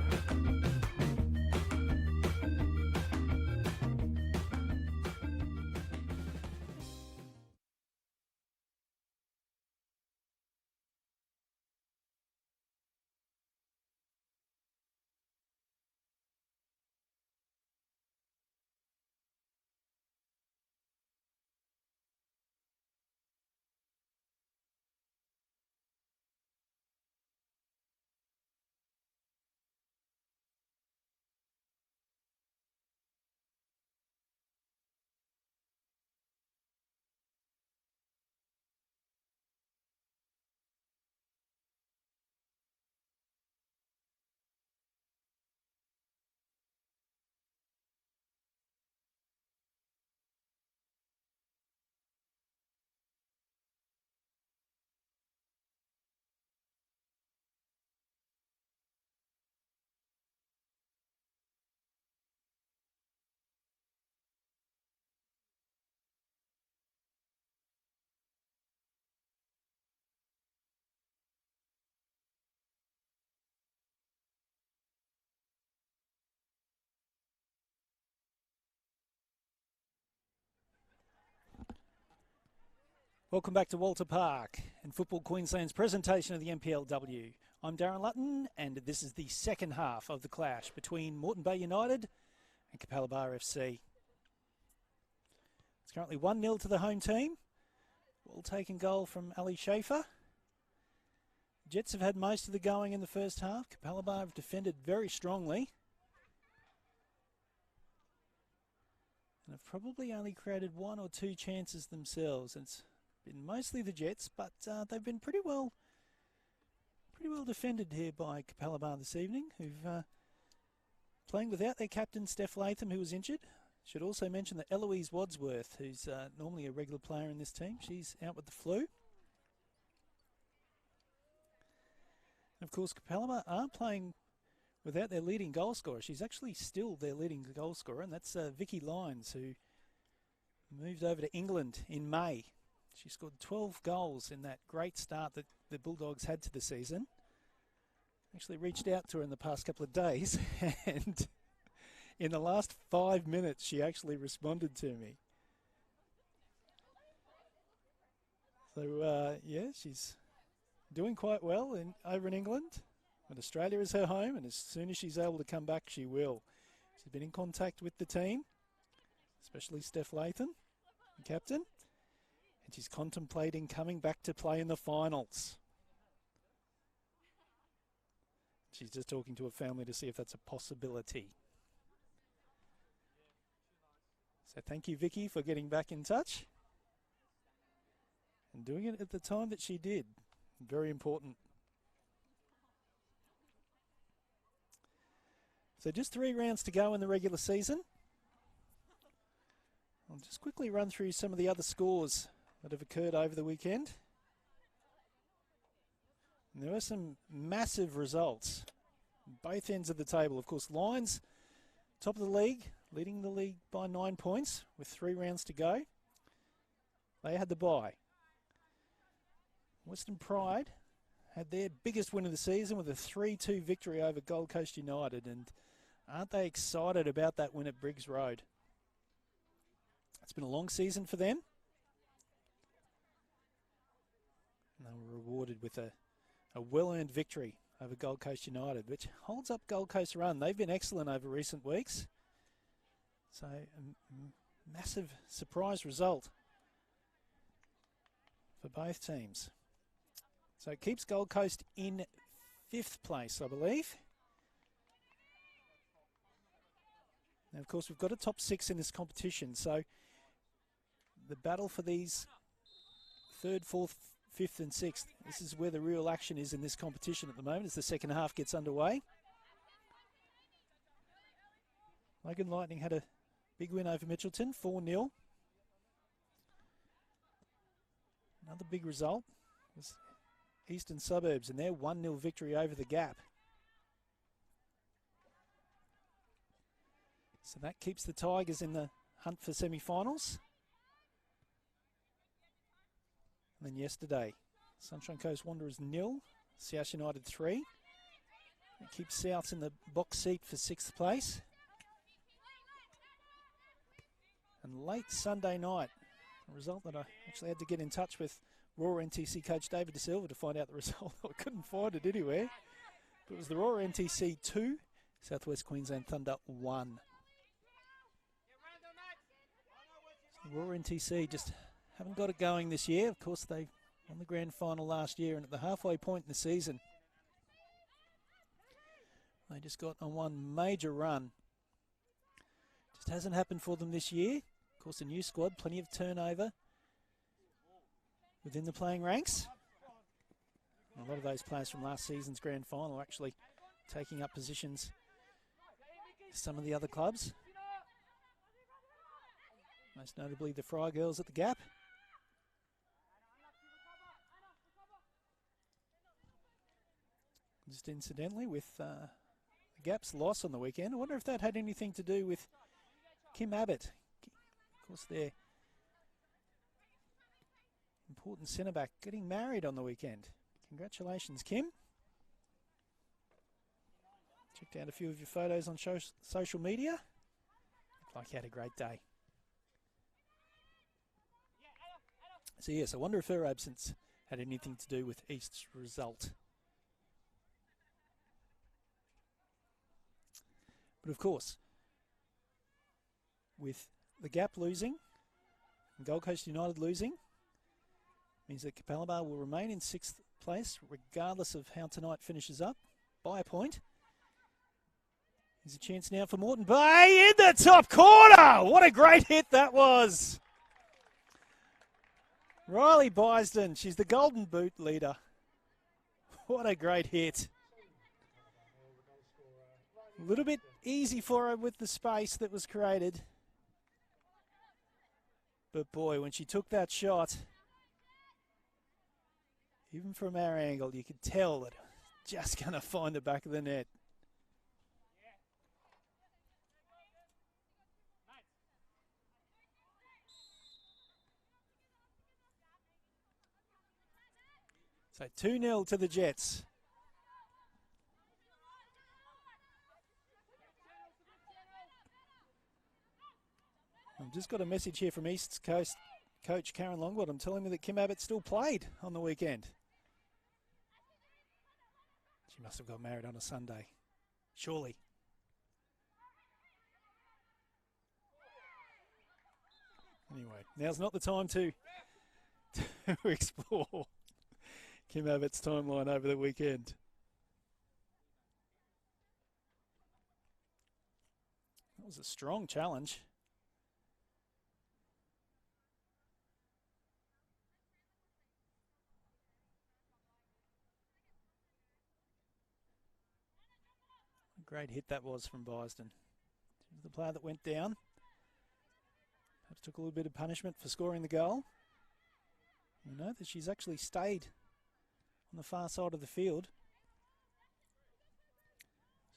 Welcome back to Walter Park and Football Queensland's presentation of the NPLW. I'm Darren Lutton and this is the second half of the clash between Moreton Bay United and Capalaba FC. It's currently 1-0 to the home team. Well taken goal from Ali Schaefer. Jets have had most of the going in the first half. Capalaba have defended very strongly and have probably only created one or two chances themselves. It's been mostly the Jets, but they've been pretty well defended here by Capalaba this evening, who've playing without their captain Steph Latham, who was injured. Should also mention that Eloise Wadsworth, who's normally a regular player in this team, she's out with the flu. And of course, Capalaba are playing without their leading goal scorer. She's actually still their leading goal scorer, and that's Vicky Lyons, who moved over to England in May. She scored 12 goals in that great start that the Bulldogs had to the season. Actually reached out to her in the past couple of days, and in the last 5 minutes, she actually responded to me. So, yeah, she's doing quite well over in England. But Australia is her home, and as soon as she's able to come back, she will. She's been in contact with the team, especially Steph Lathan, the captain, and she's contemplating coming back to play in the finals. She's just talking to her family to see if that's a possibility. So thank you, Vicky, for getting back in touch and doing it at the time that she did. Very important. So just 3 rounds to go in the regular season. I'll just quickly run through some of the other scores that have occurred over the weekend. And there were some massive results on both ends of the table. Of course, Lions, top of the league, leading the league by 9 points with 3 rounds to go. They had the bye. Western Pride had their biggest win of the season with a 3-2 victory over Gold Coast United. And aren't they excited about that win at Briggs Road? It's been a long season for them. And they were rewarded with a well-earned victory over Gold Coast United, which holds up Gold Coast's run. They've been excellent over recent weeks. So a massive surprise result for both teams. So it keeps Gold Coast in 5th place, I believe. Now, of course, we've got a top 6 in this competition. So the battle for these 3rd, 4th, 5th and 6th, this is where the real action is in this competition at the moment as the second half gets underway. Logan Lightning had a big win over Mitchelton, 4-0. Another big result was Eastern Suburbs and their 1-0 victory over the Gap. So that keeps the Tigers in the hunt for semi-finals. And then yesterday, Sunshine Coast Wanderers 0, South United 3. It keeps Souths in the box seat for 6th place. And late Sunday night, a result that I actually had to get in touch with Raw NTC coach David De Silva to find out the result. I couldn't find it anywhere. But it was the Raw NTC 2, Southwest Queensland Thunder 1. So Raw NTC just haven't got it going this year. Of course, they won the grand final last year, and at the halfway point in the season, they just got on one major run. Just hasn't happened for them this year. Of course, a new squad, plenty of turnover within the playing ranks. And a lot of those players from last season's grand final are actually taking up positions in some of the other clubs. Most notably the Fry Girls at the Gap. Just incidentally, with the Gap's loss on the weekend, I wonder if that had anything to do with Kim Abbott. Of course, their important centre back getting married on the weekend. Congratulations, Kim. Checked out a few of your photos on social media. Looked like you had a great day. So yes, I wonder if her absence had anything to do with East's result. But of course, with the Gap losing and Gold Coast United losing, means that Capalaba will remain in 6th place regardless of how tonight finishes up by a point. There's a chance now for Moreton Bay in the top corner. What a great hit that was. Riley Bysden, she's the Golden Boot leader. What a great hit. A little bit easy for her with the space that was created. But boy, when she took that shot, even from our angle, you could tell that it was just going to find the back of the net. So 2-0 to the Jets. I've just got a message here from East Coast coach Karen Longbottom telling me that Kim Abbott still played on the weekend. She must have got married on a Sunday. Surely. Anyway, now's not the time to explore Kim Abbott's timeline over the weekend. That was a strong challenge. A great hit that was from Bysden. The player that went down. Perhaps took a little bit of punishment for scoring the goal. You know that she's actually stayed on the far side of the field.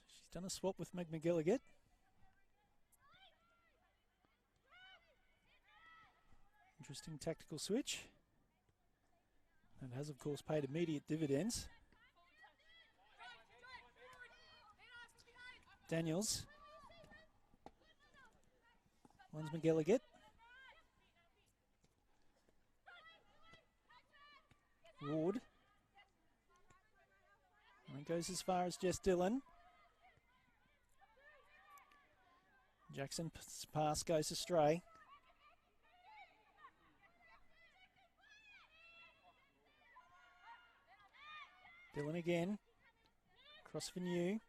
So she's done a swap with Meg McGilligan. Interesting tactical switch. And has, of course, paid immediate dividends. Daniels. One's McGilligan. Ward. And it goes as far as Jess Dillon. Jackson's pass goes astray. Dillon again. Cross for New.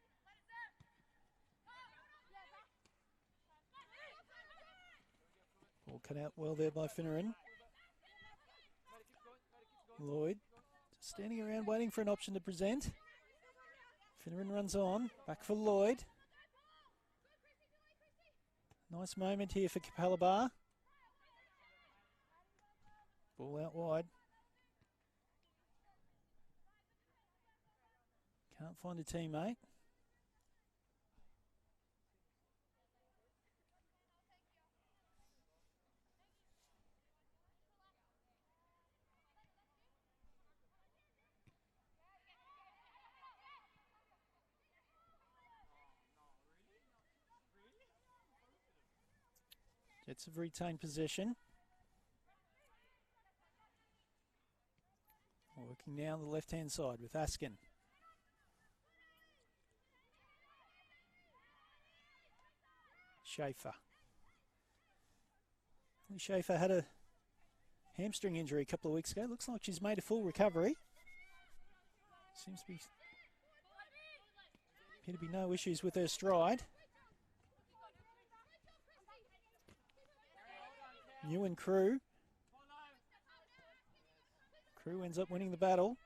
Ball cut out well there by Finneran. Lloyd just standing around waiting for an option to present. Finneran runs on. Back for Lloyd. Nice moment here for Capalaba. Ball out wide. Can't find a teammate. Jets have retained possession. Working now on the left-hand side with Askin. Schaefer. Schaefer had a hamstring injury a couple of weeks ago. Looks like she's made a full recovery. Seems to be appear to be no issues with her stride. New and Crew. Crew ends up winning the battle.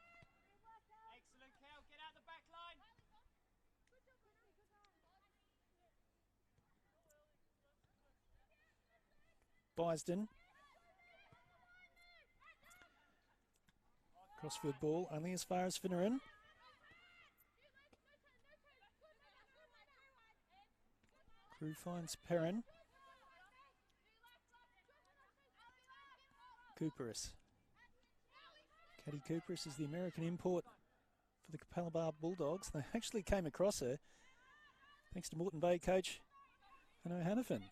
Excellent, Kel. Get out the back line. Bysden. Crossfield ball only as far as Finneran. Crew finds Perrin. Cooperis. Caddy Cooperis is the American import for the Capalaba Bulldogs. They actually came across her thanks to Moreton Bay coach Hanno Hannafin.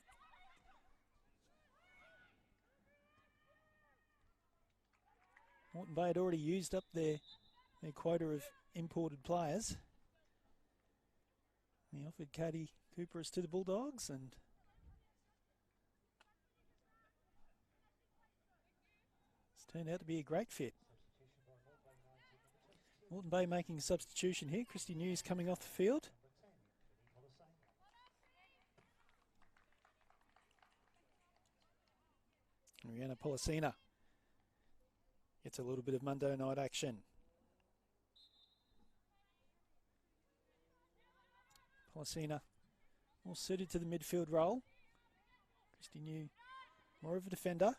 Moreton Bay had already used up their quota of imported players. They offered Caddy Cooperis to the Bulldogs, and it's turned out to be a great fit. Moreton Bay making a substitution here. Christy News coming off the field. Rihanna Policina gets a little bit of Monday night action. Policina more suited to the midfield role. Christy New more of a defender.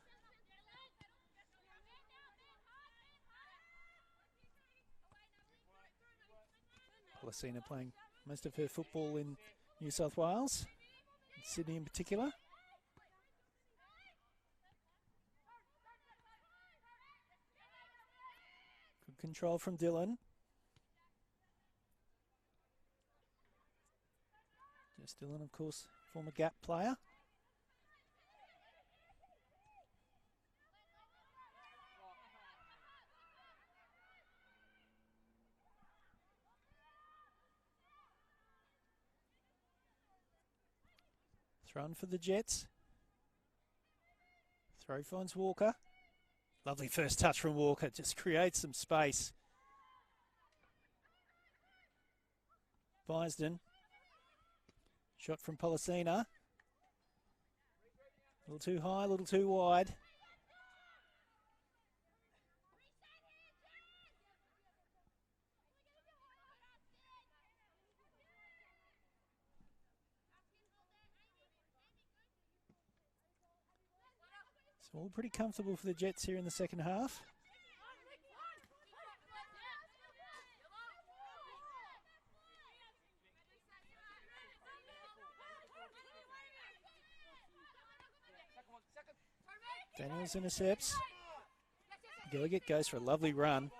Policina playing most of her football in New South Wales, in Sydney in particular. Good control from Dylan. Just Dylan, of course, former gap player. Thrown for the Jets. Throw finds Walker. Lovely first touch from Walker. Just creates some space. Bisden. Shot from Policina. A little too high, a little too wide. It's all pretty comfortable for the Jets here in the second half. Daniels intercepts. Gilligan goes for a lovely run.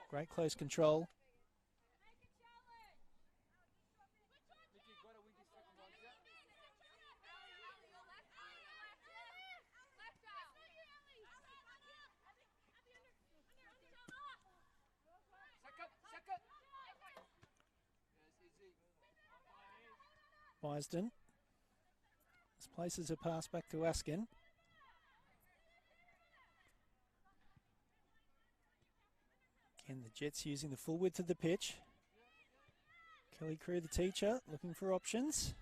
Great close control. Wisden. This places a pass back to Askin. Again, the Jets using the full width of the pitch. Kelly Crew, the teacher, looking for options.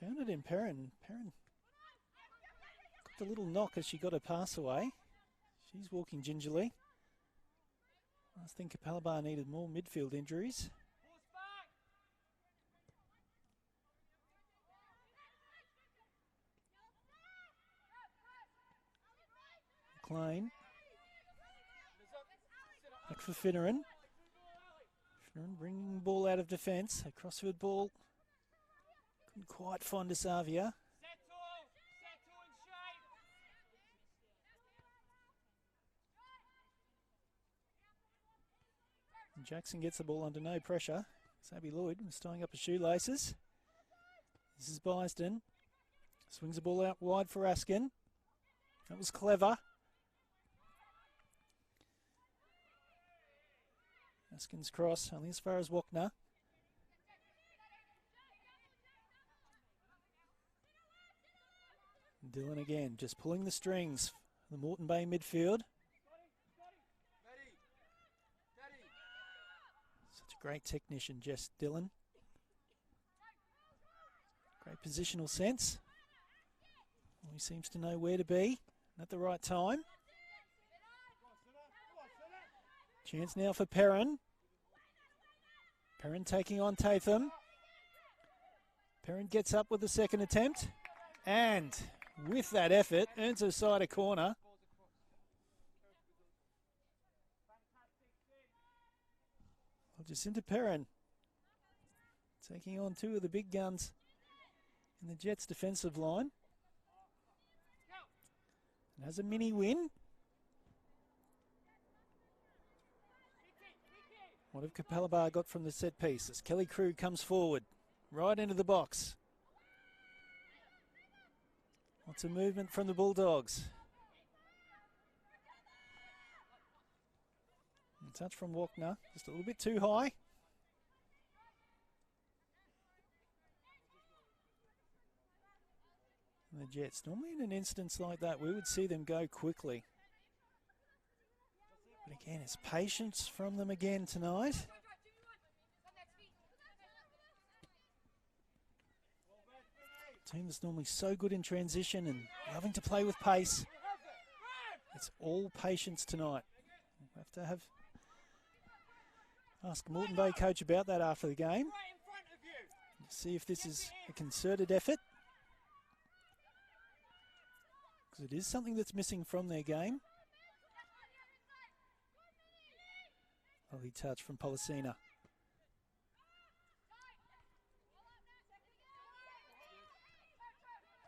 Found it in Perrin. Perrin got a little knock as she got her pass away. She's walking gingerly. I think Capalaba needed more midfield injuries. McLean. Back for Finneran. Finneran bringing the ball out of defence. A crossfield ball. Couldn't quite find Asavia. And Jackson gets the ball under no pressure. Sabi Lloyd was tying up his shoelaces. This is Bisden. Swings the ball out wide for Askin. That was clever. Askin's cross, only as far as Wachner. Dylan again, just pulling the strings. The Moreton Bay midfield. Such a great technician, Jess Dylan. Great positional sense. He seems to know where to be at the right time. Chance now for Perrin. Perrin taking on Tatham. Perrin gets up with the second attempt. And with that effort, earns her side a corner. Jacinta Perrin taking on two of the big guns in the Jets' defensive line. And has a mini win. What have Capalaba got from the set piece as Kelly Crew comes forward, right into the box. Lots of movement from the Bulldogs. A touch from Wachner, just a little bit too high. And the Jets, normally in an instance like that, we would see them go quickly. But again, it's patience from them again tonight. Team that's normally so good in transition and loving to play with pace. It's all patience tonight. We'll have to ask Moreton Bay coach about that after the game. See if this is a concerted effort. Because it is something that's missing from their game. Lovely touch from Policina.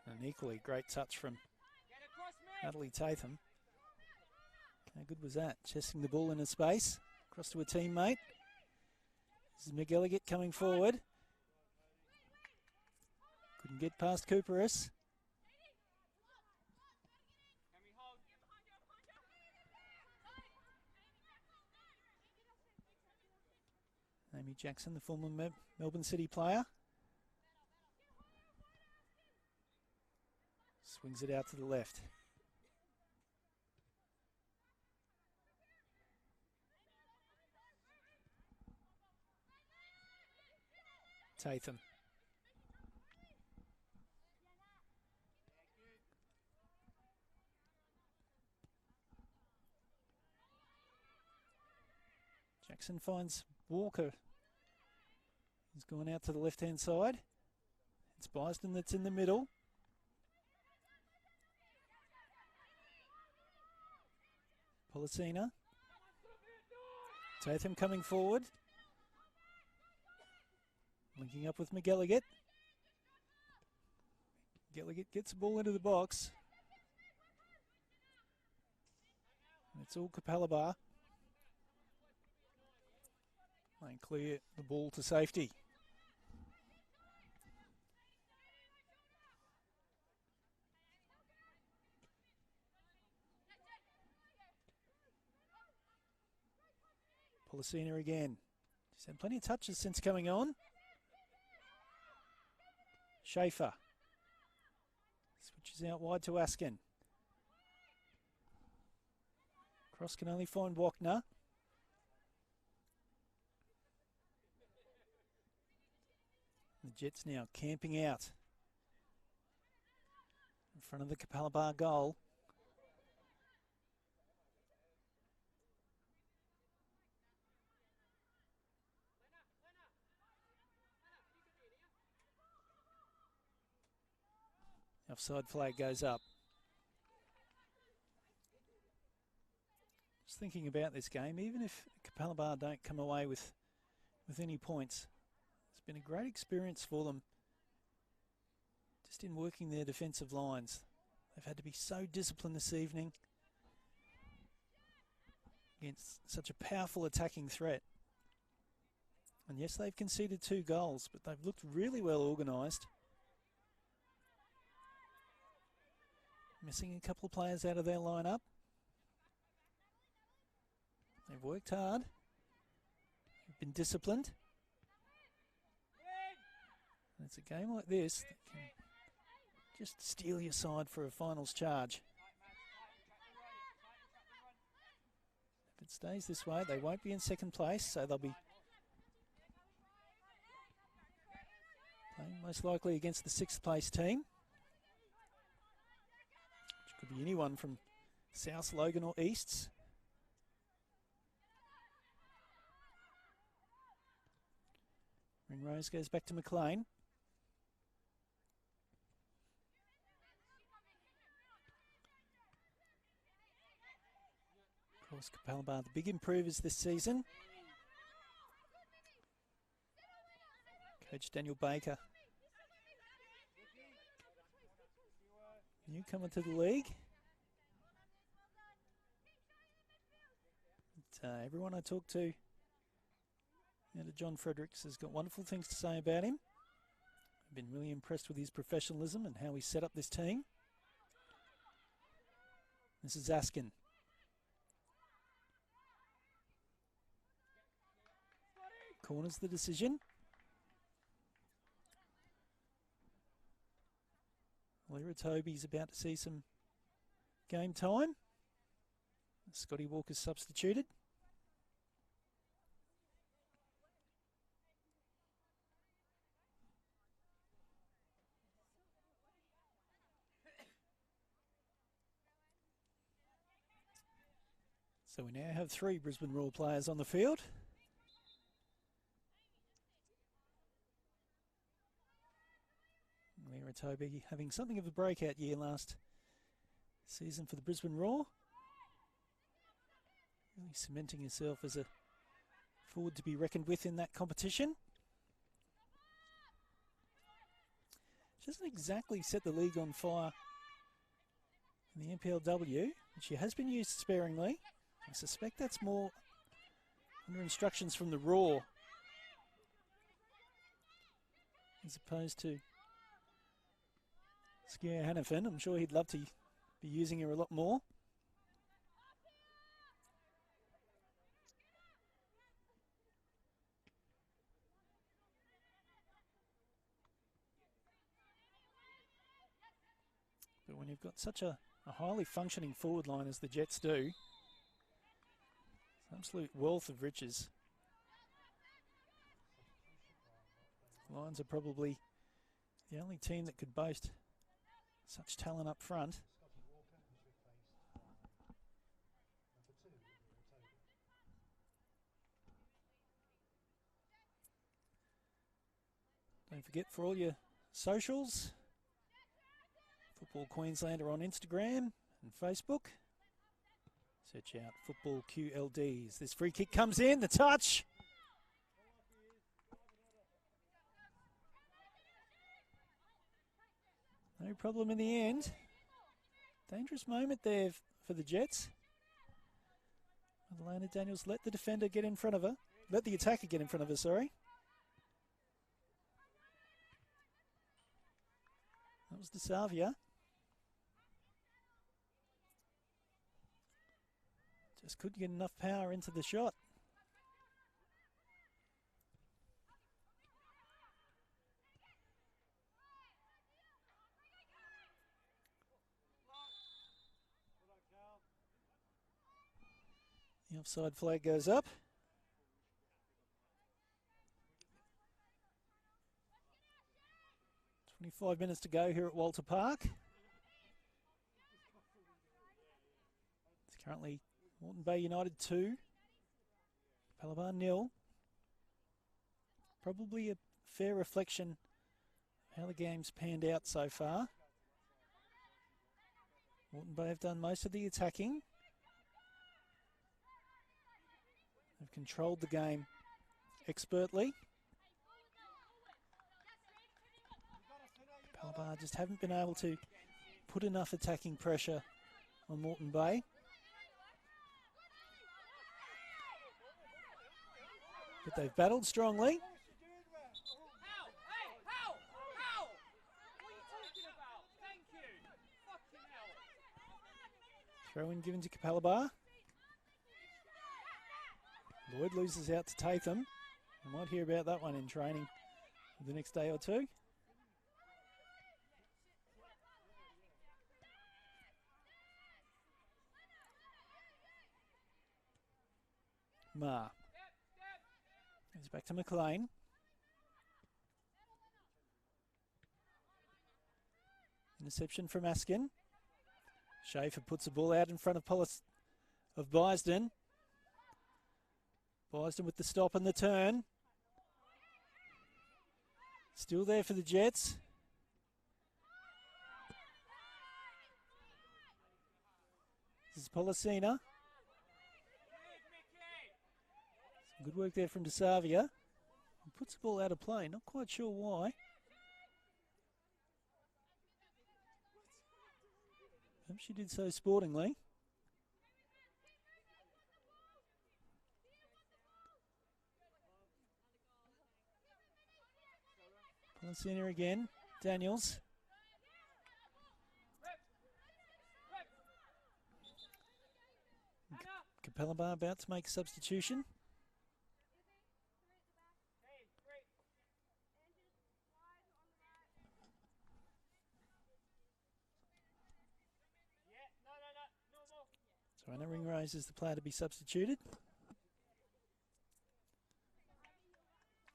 An equally great touch from Natalie Tatham. How good was that? Chesting the ball into space. Across to a teammate. This is McGilligan coming forward. Couldn't get past Cooperus. Amy Jackson, the former Melbourne City player. Swings it out to the left. Tatham. Jackson finds Walker. He's gone out to the left-hand side. It's Byston that's in the middle. Policina. Tatham coming forward. Linking up with McGilligan. McGilligan gets the ball into the box. And it's all Capalaba. They clear the ball to safety. Policina again. She's had plenty of touches since coming on. Schaefer. Switches out wide to Askin. Cross can only find Wachner. The Jets now camping out in front of the Capalaba goal. Offside flag goes up. Just thinking about this game, even if Capalaba don't come away with any points, it's been a great experience for them just in working their defensive lines. They've had to be so disciplined this evening against such a powerful attacking threat. And yes, they've conceded 2 goals, but they've looked really well organised. Missing a couple of players out of their lineup. They've worked hard. They've been disciplined. And it's a game like this that can just steal your side for a finals charge. If it stays this way, they won't be in second place, so they'll be playing most likely against the 6th place team. Could be anyone from South, Logan or Easts. Ringrose goes back to McLean. Of course, Capalaba, the big improvers this season. Coach Daniel Baker. Newcomer to the league. But, everyone I talk to, John Fredericks, has got wonderful things to say about him. I've been really impressed with his professionalism and how he set up this team. This is Askin. Corners the decision. Lyra Toby's about to see some game time. Scotty Walker's substituted. So we now have 3 Brisbane Roar players on the field. Lyra Toby having something of a breakout year last season for the Brisbane Roar. Really cementing herself as a forward to be reckoned with in that competition. She doesn't exactly set the league on fire in the NPLW, but she has been used sparingly. I suspect that's more under instructions from the Raw as opposed to Skier Hannafin. I'm sure he'd love to be using her a lot more. But when you've got such a highly functioning forward line as the Jets do, it's an absolute wealth of riches. Lions are probably the only team that could boast such talent up front. Don't forget, for all your socials, Football Queensland are on Instagram and Facebook. Search out Football QLDs. This free kick comes in, the touch. No problem in the end. Dangerous moment there for the Jets. Madalena Daniels let the defender get in front of her. Let the attacker get in front of her, sorry. That was DeSavia. Just couldn't get enough power into the shot. The offside flag goes up. 25 minutes to go here at Walter Park. It's currently Moreton Bay United 2, Capalaba 0. Probably a fair reflection of how the game's panned out so far. Moreton Bay have done most of the attacking. They've controlled the game expertly. Capalaba just haven't been able to put enough attacking pressure on Moreton Bay. But they've battled strongly. Throw in given to Capalaba. Lloyd loses out to Tatham. We might hear about that one in training the next day or two. Ma. Goes back to McLean. Interception from Askin. Schaefer puts the ball out in front of Bysden. Bysden with the stop and the turn. Still there for the Jets. This is Policina. Some good work there from DeSavia. He puts the ball out of play, not quite sure why. Perhaps she did so sportingly. Policina again. Daniels. Capalaba about to make a substitution. So Anna Ringrose is the player to be substituted.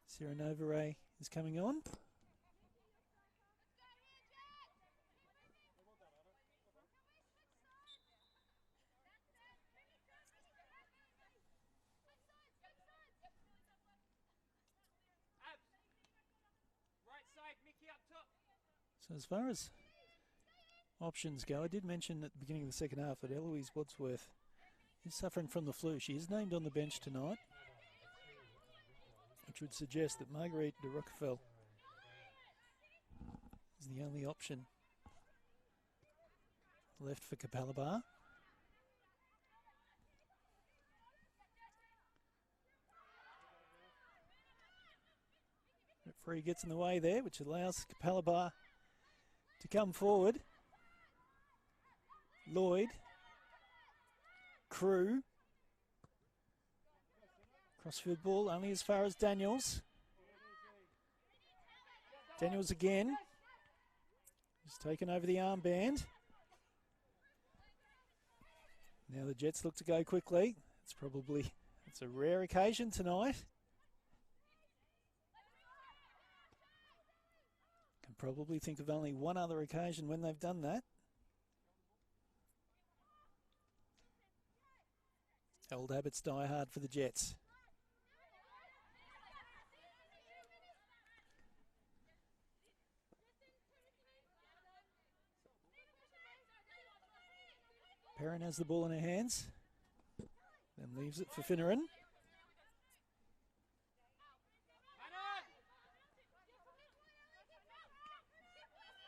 Sarah Novaray is coming on. So as far as options go, I did mention at the beginning of the second half that Eloise Wadsworth is suffering from the flu. She is named on the bench tonight, which would suggest that Marguerite de Roquefort is the only option left for Capalaba. Referee gets in the way there, which allows Capalaba to come forward. Lloyd. Crew. Crossfield ball only as far as Daniels. Daniels again. He's taken over the armband. Now the Jets look to go quickly. It's a rare occasion tonight. Can probably think of only one other occasion when they've done that. Old habits die hard for the Jets. Perrin has the ball in her hands, then leaves it for Finneran.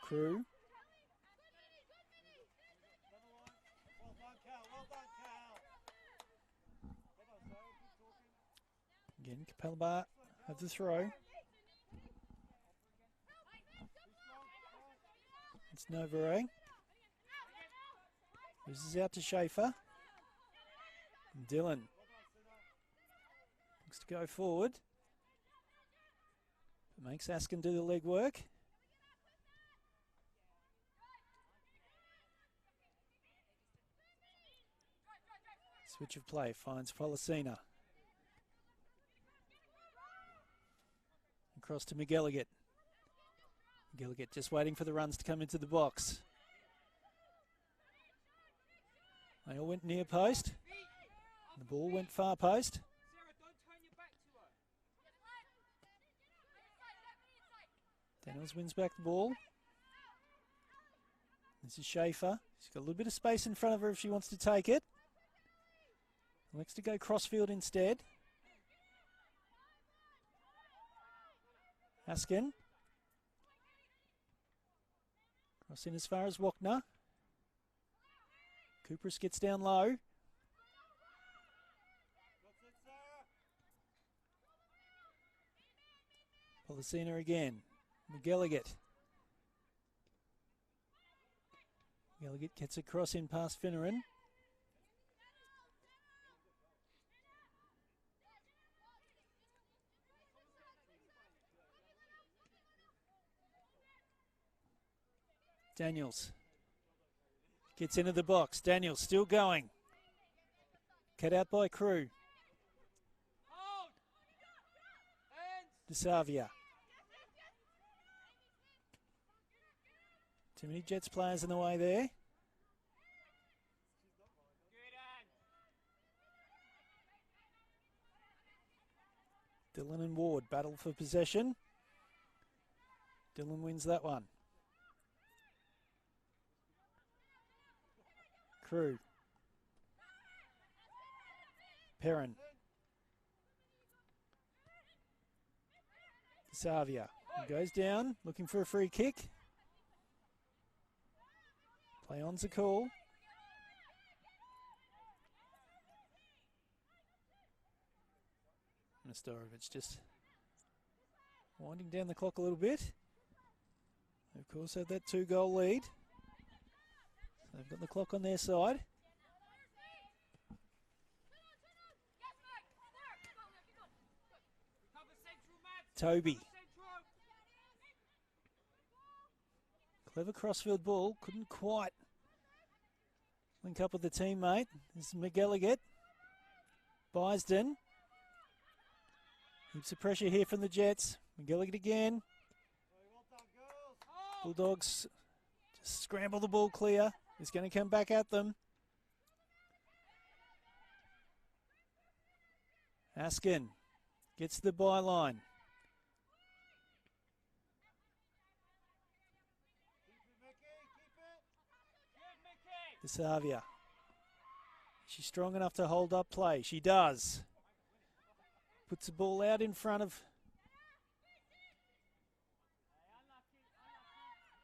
Crew. Again, Capalaba have the throw. It's Novare. This is out to Schaefer. And Dillon looks to go forward. But makes Askin do the leg work. Switch of play finds Policina. Across to McGilligan. McGilligan just waiting for the runs to come into the box. They all went near post. The ball went far post. Daniels wins back the ball. This is Schaefer. She's got a little bit of space in front of her if she wants to take it. Likes to go crossfield instead. Askin. Cross in as far as Wachner. Cooperus gets down low. Policina again. McGilligan. McGilligan gets across in past Finneran. Daniels gets into the box. Daniels still going. Cut out by Crew. DeSavia. Too many Jets players in the way there. Dillon and Ward battle for possession. Dillon wins that one. Crew. Perrin. Savia goes down, looking for a free kick. Play on's a call. Nestorovic just winding down the clock a little bit. Of course, had that 2-goal lead. They've got the clock on their side. Toby. Clever crossfield ball. Couldn't quite link up with the teammate. This is McGilligan. Bisden. Heaps of pressure here from the Jets. McGilligan again. Bulldogs just scramble the ball clear. It's going to come back at them. Askin gets the byline. DeSavia. She's strong enough to hold up play. She does. Puts the ball out in front of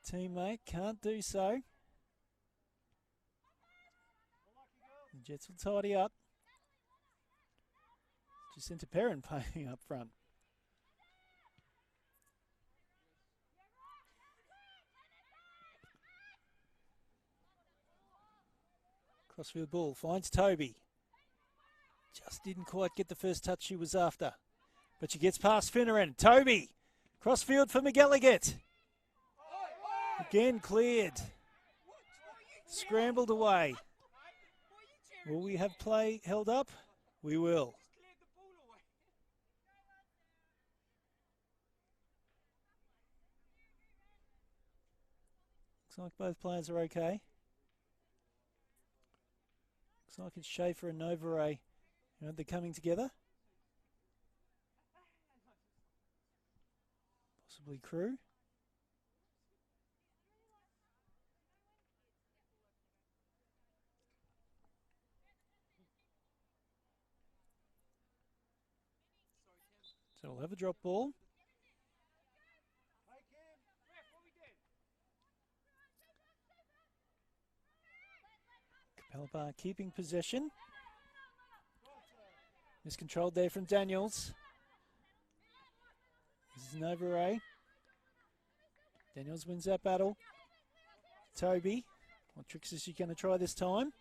teammate. Can't do so. The Jets will tidy up. Jacinta Perrin playing up front. Crossfield ball finds Toby. Just didn't quite get the first touch she was after. But she gets past Finneran. Toby. Crossfield for McGilligan. Again cleared. Scrambled away. Will we have play held up? We will. Looks like both players are okay. Looks like it's Schaefer and Novaray. They're coming together. Possibly Crew. So we'll have a drop ball. Capalaba keeping possession. Miscontrolled there from Daniels. This is Novaray. Daniels wins that battle. Toby. What tricks is she going to try this time?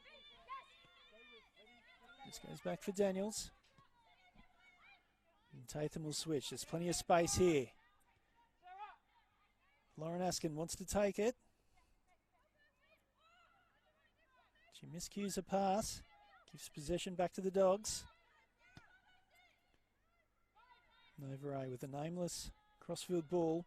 This goes back for Daniels. And Tatham will switch. There's plenty of space here. Lauren Askin wants to take it. She miscues a pass. Gives possession back to the Dogs. Novaray with a nameless crossfield ball.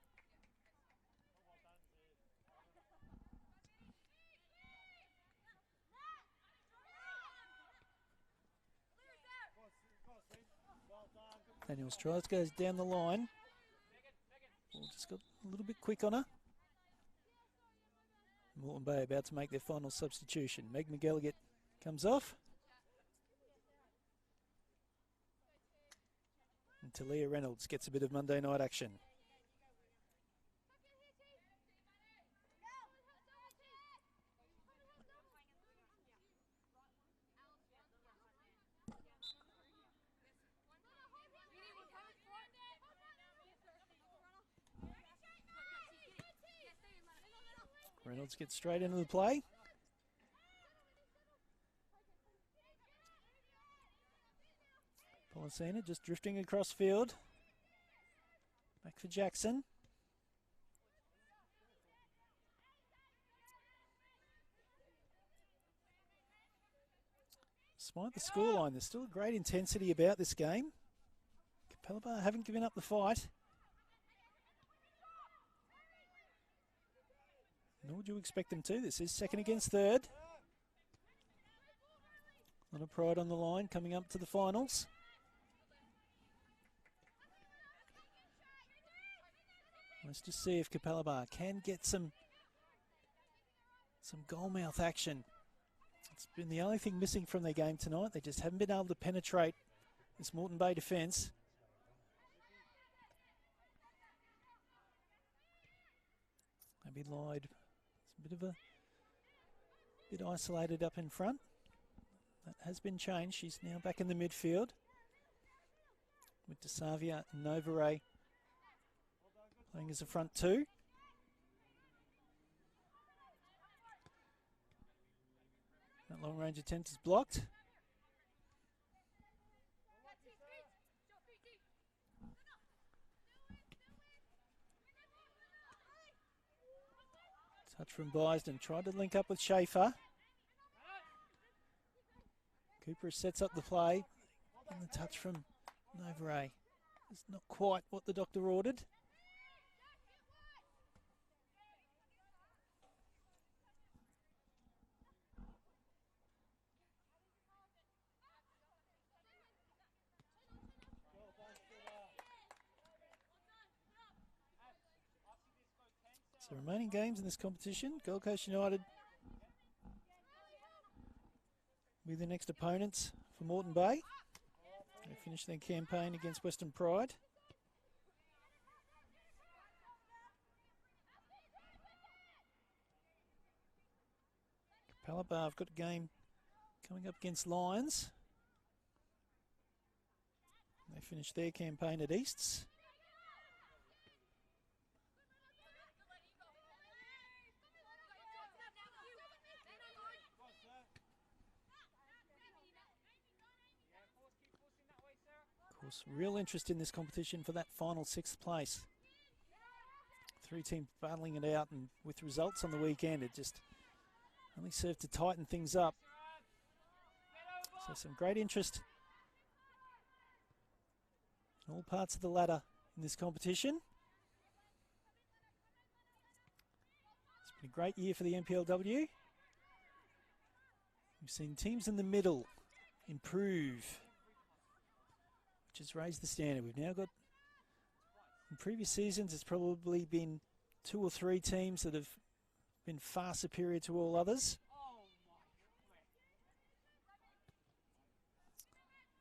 Daniels tries, goes down the line. Ball just got a little bit quick on her. Moreton Bay about to make their final substitution. Meg McGilligan comes off. And Talia Reynolds gets a bit of Monday night action. Reynolds gets straight into the play. Policena just drifting across field. Back for Jackson. Despite the scoreline, there's still a great intensity about this game. Capalaba haven't given up the fight. Nor would you expect them to. This is second against third. A lot of pride on the line coming up to the finals. Let's just see if Capalaba can get some goalmouth action. It's been the only thing missing from their game tonight. They just haven't been able to penetrate this Moreton Bay defence. Maybe Lloyd. It's a bit isolated up in front. That has been changed. She's now back in the midfield with DeSavia and Novaray playing as a front two. That long range attempt is blocked. Touch from Bysden, tried to link up with Schaefer. Cooper sets up the play, and the touch from Novaray is not quite what the doctor ordered. So remaining games in this competition, Gold Coast United with the next opponents for Moreton Bay. They finish their campaign against Western Pride. Capalaba have got a game coming up against Lions. They finish their campaign at Easts. course, real interest in this competition for that final 6th place. 3 teams battling it out, and with results on the weekend, it just only served to tighten things up. So some great interest in all parts of the ladder in this competition. It's been a great year for the NPLW. We've seen teams in the middle improve, which has raised the standard. We've now got, in previous seasons, it's probably been 2 or 3 teams that have been far superior to all others.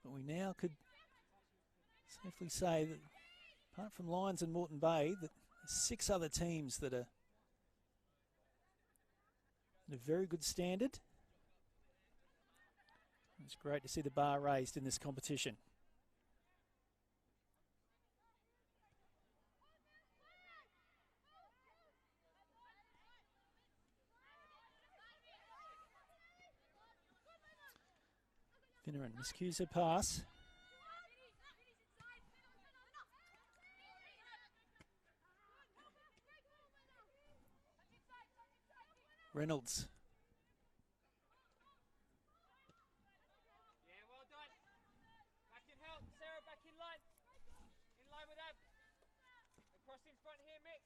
But we now could safely say that, apart from Lions and Moreton Bay, that there's 6 other teams that are at a very good standard. It's great to see the bar raised in this competition. Finneran miscues her pass. Reynolds. Yeah, well done. Back in help, Sarah, back in line. In line with Ab. Across in front here, Mick.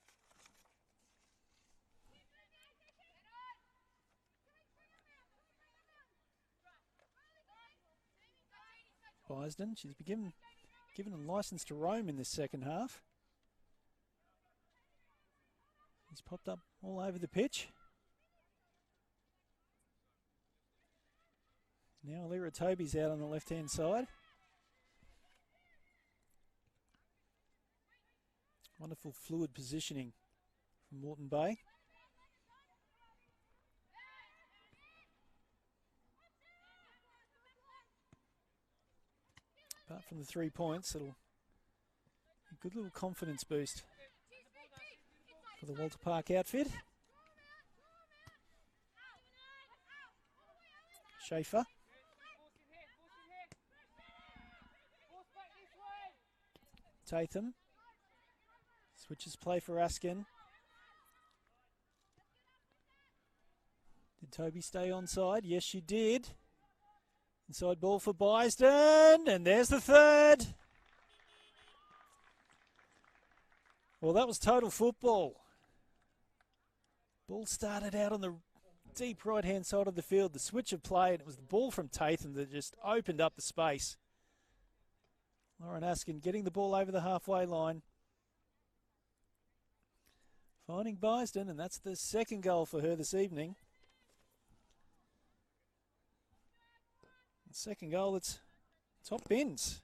Bisden, she's been given a license to roam in this second half. He's popped up all over the pitch. Now Lyra Toby's out on the left-hand side. Wonderful fluid positioning from Moreton Bay. Apart from the 3 points, it'll be a good little confidence boost for the Walter Park outfit. Schaefer. Tatham. Switches play for Askin. Did Toby stay onside? Yes, she did. Inside ball for Bisden, and there's the 3rd. Well, that was total football. Ball started out on the deep right-hand side of the field. The switch of play, and it was the ball from Tatham that just opened up the space. Lauren Askin getting the ball over the halfway line. Finding Bisden, and that's the 2nd goal for her this evening. The 2nd goal, that's top bins.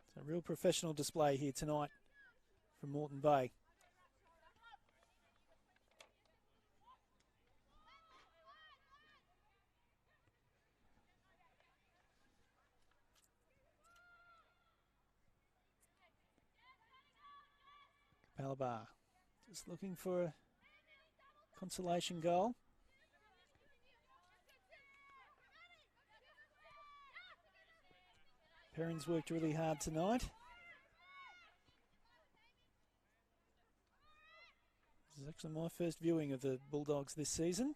It's a real professional display here tonight from Moreton Bay. Capalaba just looking for a consolation goal. Perrin's worked really hard tonight. This is actually my first viewing of the Bulldogs this season.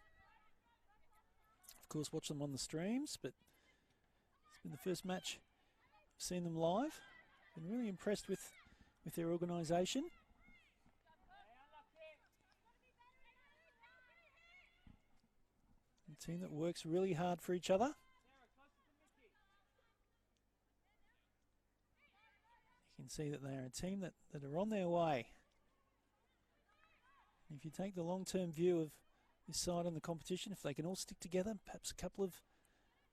Of course, watch them on the streams, but it's been the first match I've seen them live. Been really impressed with their organisation. A team that works really hard for each other. You can see that they are a team that are on their way. If you take the long-term view of this side in the competition, if they can all stick together, perhaps a couple of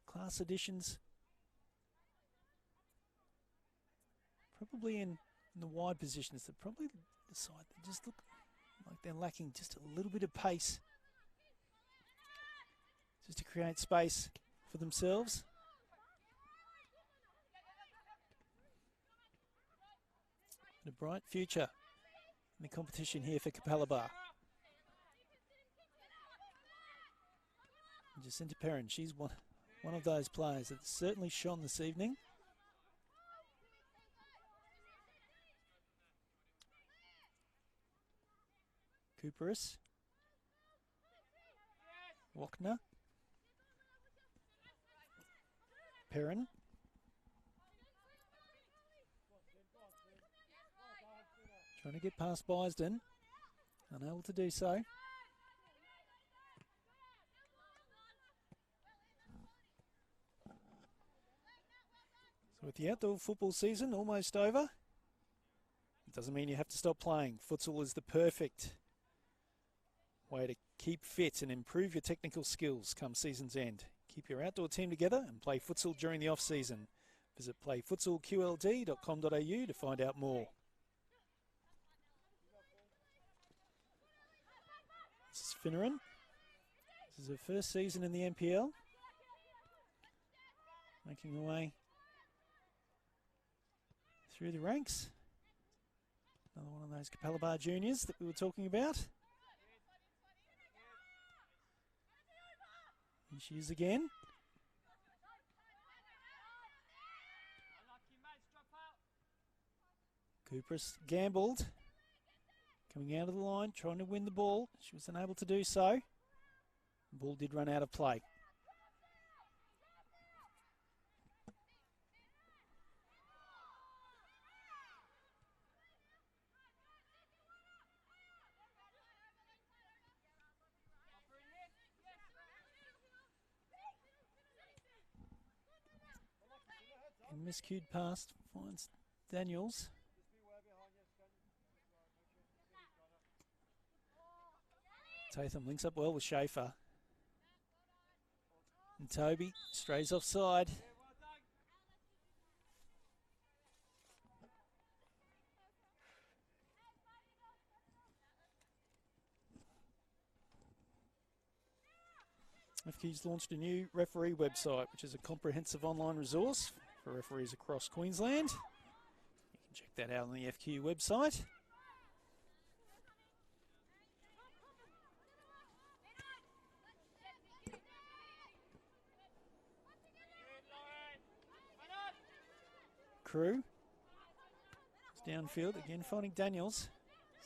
class additions, probably in the wide positions, they're probably the side that just look like they're lacking just a little bit of pace, just to create space for themselves. And a bright future in the competition here for Capalaba. Jacinta Perrin, she's one of those players that certainly shone this evening. Cooperis. Wachner. Perrin. Trying to get past Bisden. Unable to do so. So with the outdoor football season almost over, it doesn't mean you have to stop playing. Futsal is the perfect way to keep fit and improve your technical skills come season's end. Keep your outdoor team together and play futsal during the off-season. Visit playfutsalqld.com.au to find out more. This is Finneran. This is her first season in the NPL. Making her way through the ranks. Another one of those Capalaba juniors that we were talking about. Here she is again. Cooperis gambled. Coming out of the line, trying to win the ball. She was unable to do so. The ball did run out of play. And miscued pass finds Daniels. Tatham links up well with Schaefer. And Toby strays offside. FQ's launched a new referee website, which is a comprehensive online resource for referees across Queensland. You can check that out on the FQ website. Crew is downfield again, finding Daniels.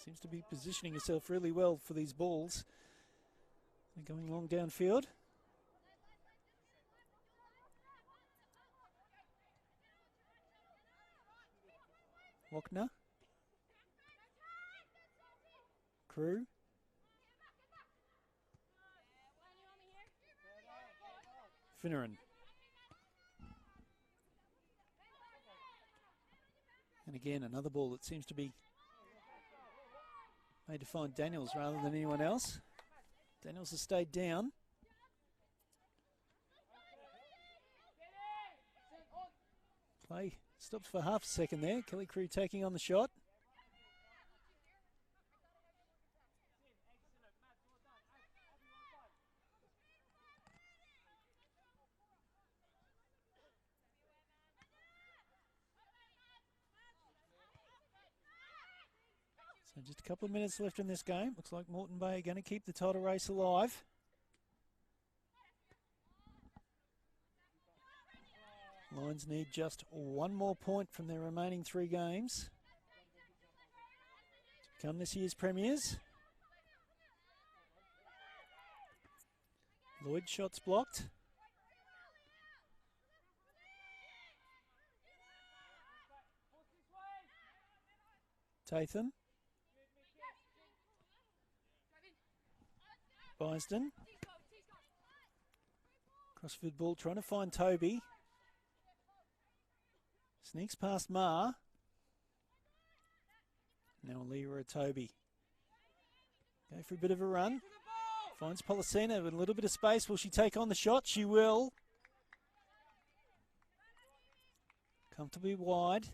Seems to be positioning herself really well for these balls. They're going long downfield. Wachner. Crew. Finneran. And again, another ball that seems to be made to find Daniels rather than anyone else. Daniels has stayed down. Play stops for half a second there. Kelly Crew taking on the shot. So just a couple of minutes left in this game. Looks like Moreton Bay are going to keep the title race alive. Lions need just one more point from their remaining 3 games to become this year's premiers. Lloyd shots blocked. Tatham. Bisden. Crossfield ball trying to find Toby. Sneaks past Ma. Now Leroy Toby. Go for a bit of a run. Finds Policina with a little bit of space. Will she take on the shot? She will. Comfortably wide.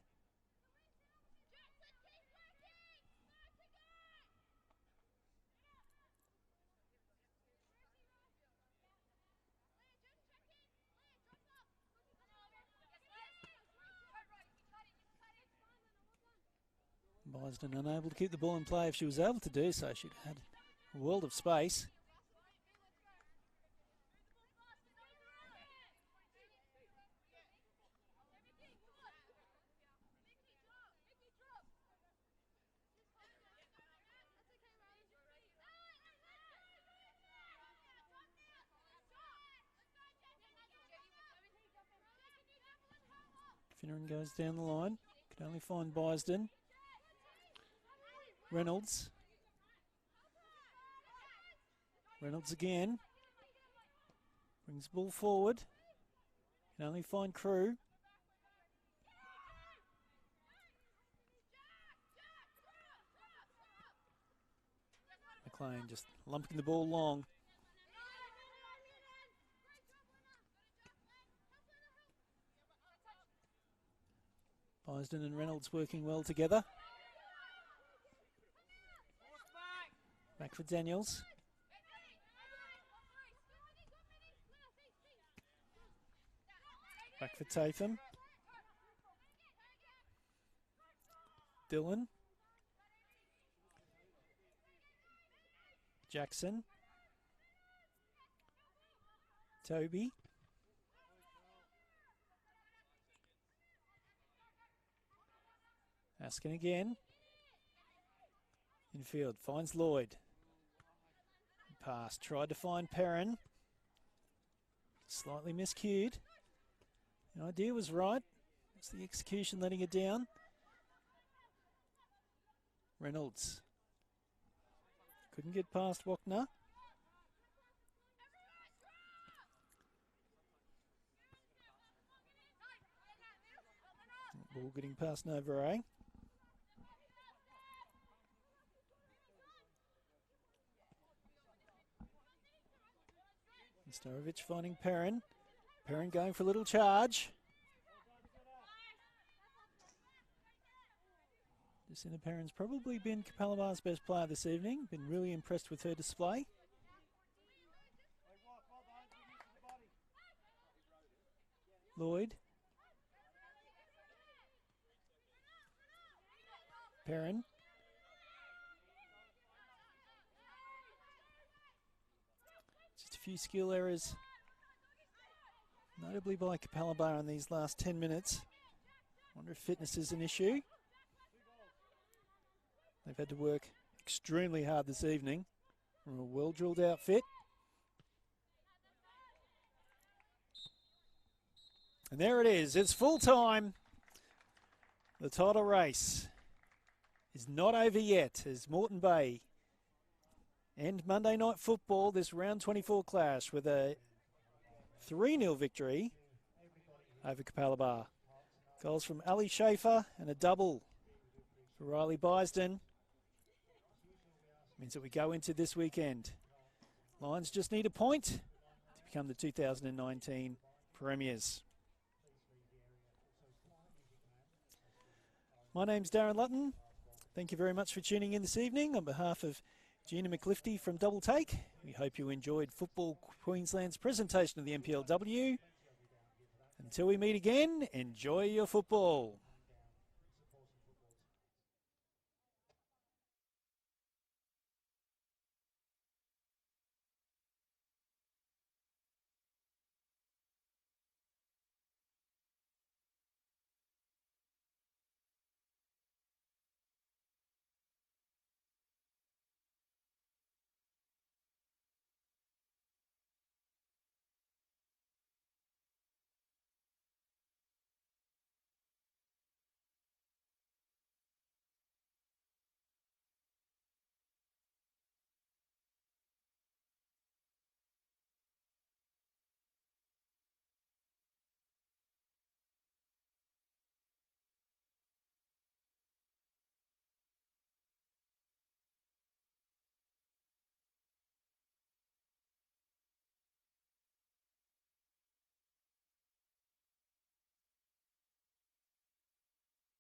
Bisden unable to keep the ball in play. If she was able to do so, she'd had a world of space. Finneran goes down the line. Can only find Bysden. Reynolds. Reynolds again. Brings the ball forward. Can only find Crew. McLean just lumping the ball long. Bysden and Reynolds working well together. Back for Daniels. Back for Tatham. Dillon. Jackson. Toby. Askin again. Infield finds Lloyd. Pass. Tried to find Perrin. Slightly miscued. The idea was right. It's the execution letting it down. Reynolds. Couldn't get past Wachner. Ball getting past Novaray. Starovic finding Perrin. Perrin going for a little charge. Jacinta Perrin's probably been Capalaba's best player this evening. Been really impressed with her display. Lloyd. Perrin. Just a few skill errors, notably by Capalaba in these last 10 minutes. Wonder if fitness is an issue. They've had to work extremely hard this evening from a well-drilled outfit. And there it is. It's full time. The title race is not over yet as Moreton Bay end Monday Night Football, this round 24 clash, with a 3-0 victory over Capalaba. Goals from Ali Schaefer and a double for Riley Bysden. Means that we go into this weekend. Lions just need a point to become the 2019 Premiers. My name's Darren Lutton. Thank you very much for tuning in this evening. On behalf of Gina McLifty from Double Take, we hope you enjoyed Football Queensland's presentation of the NPLW. Until we meet again, enjoy your football.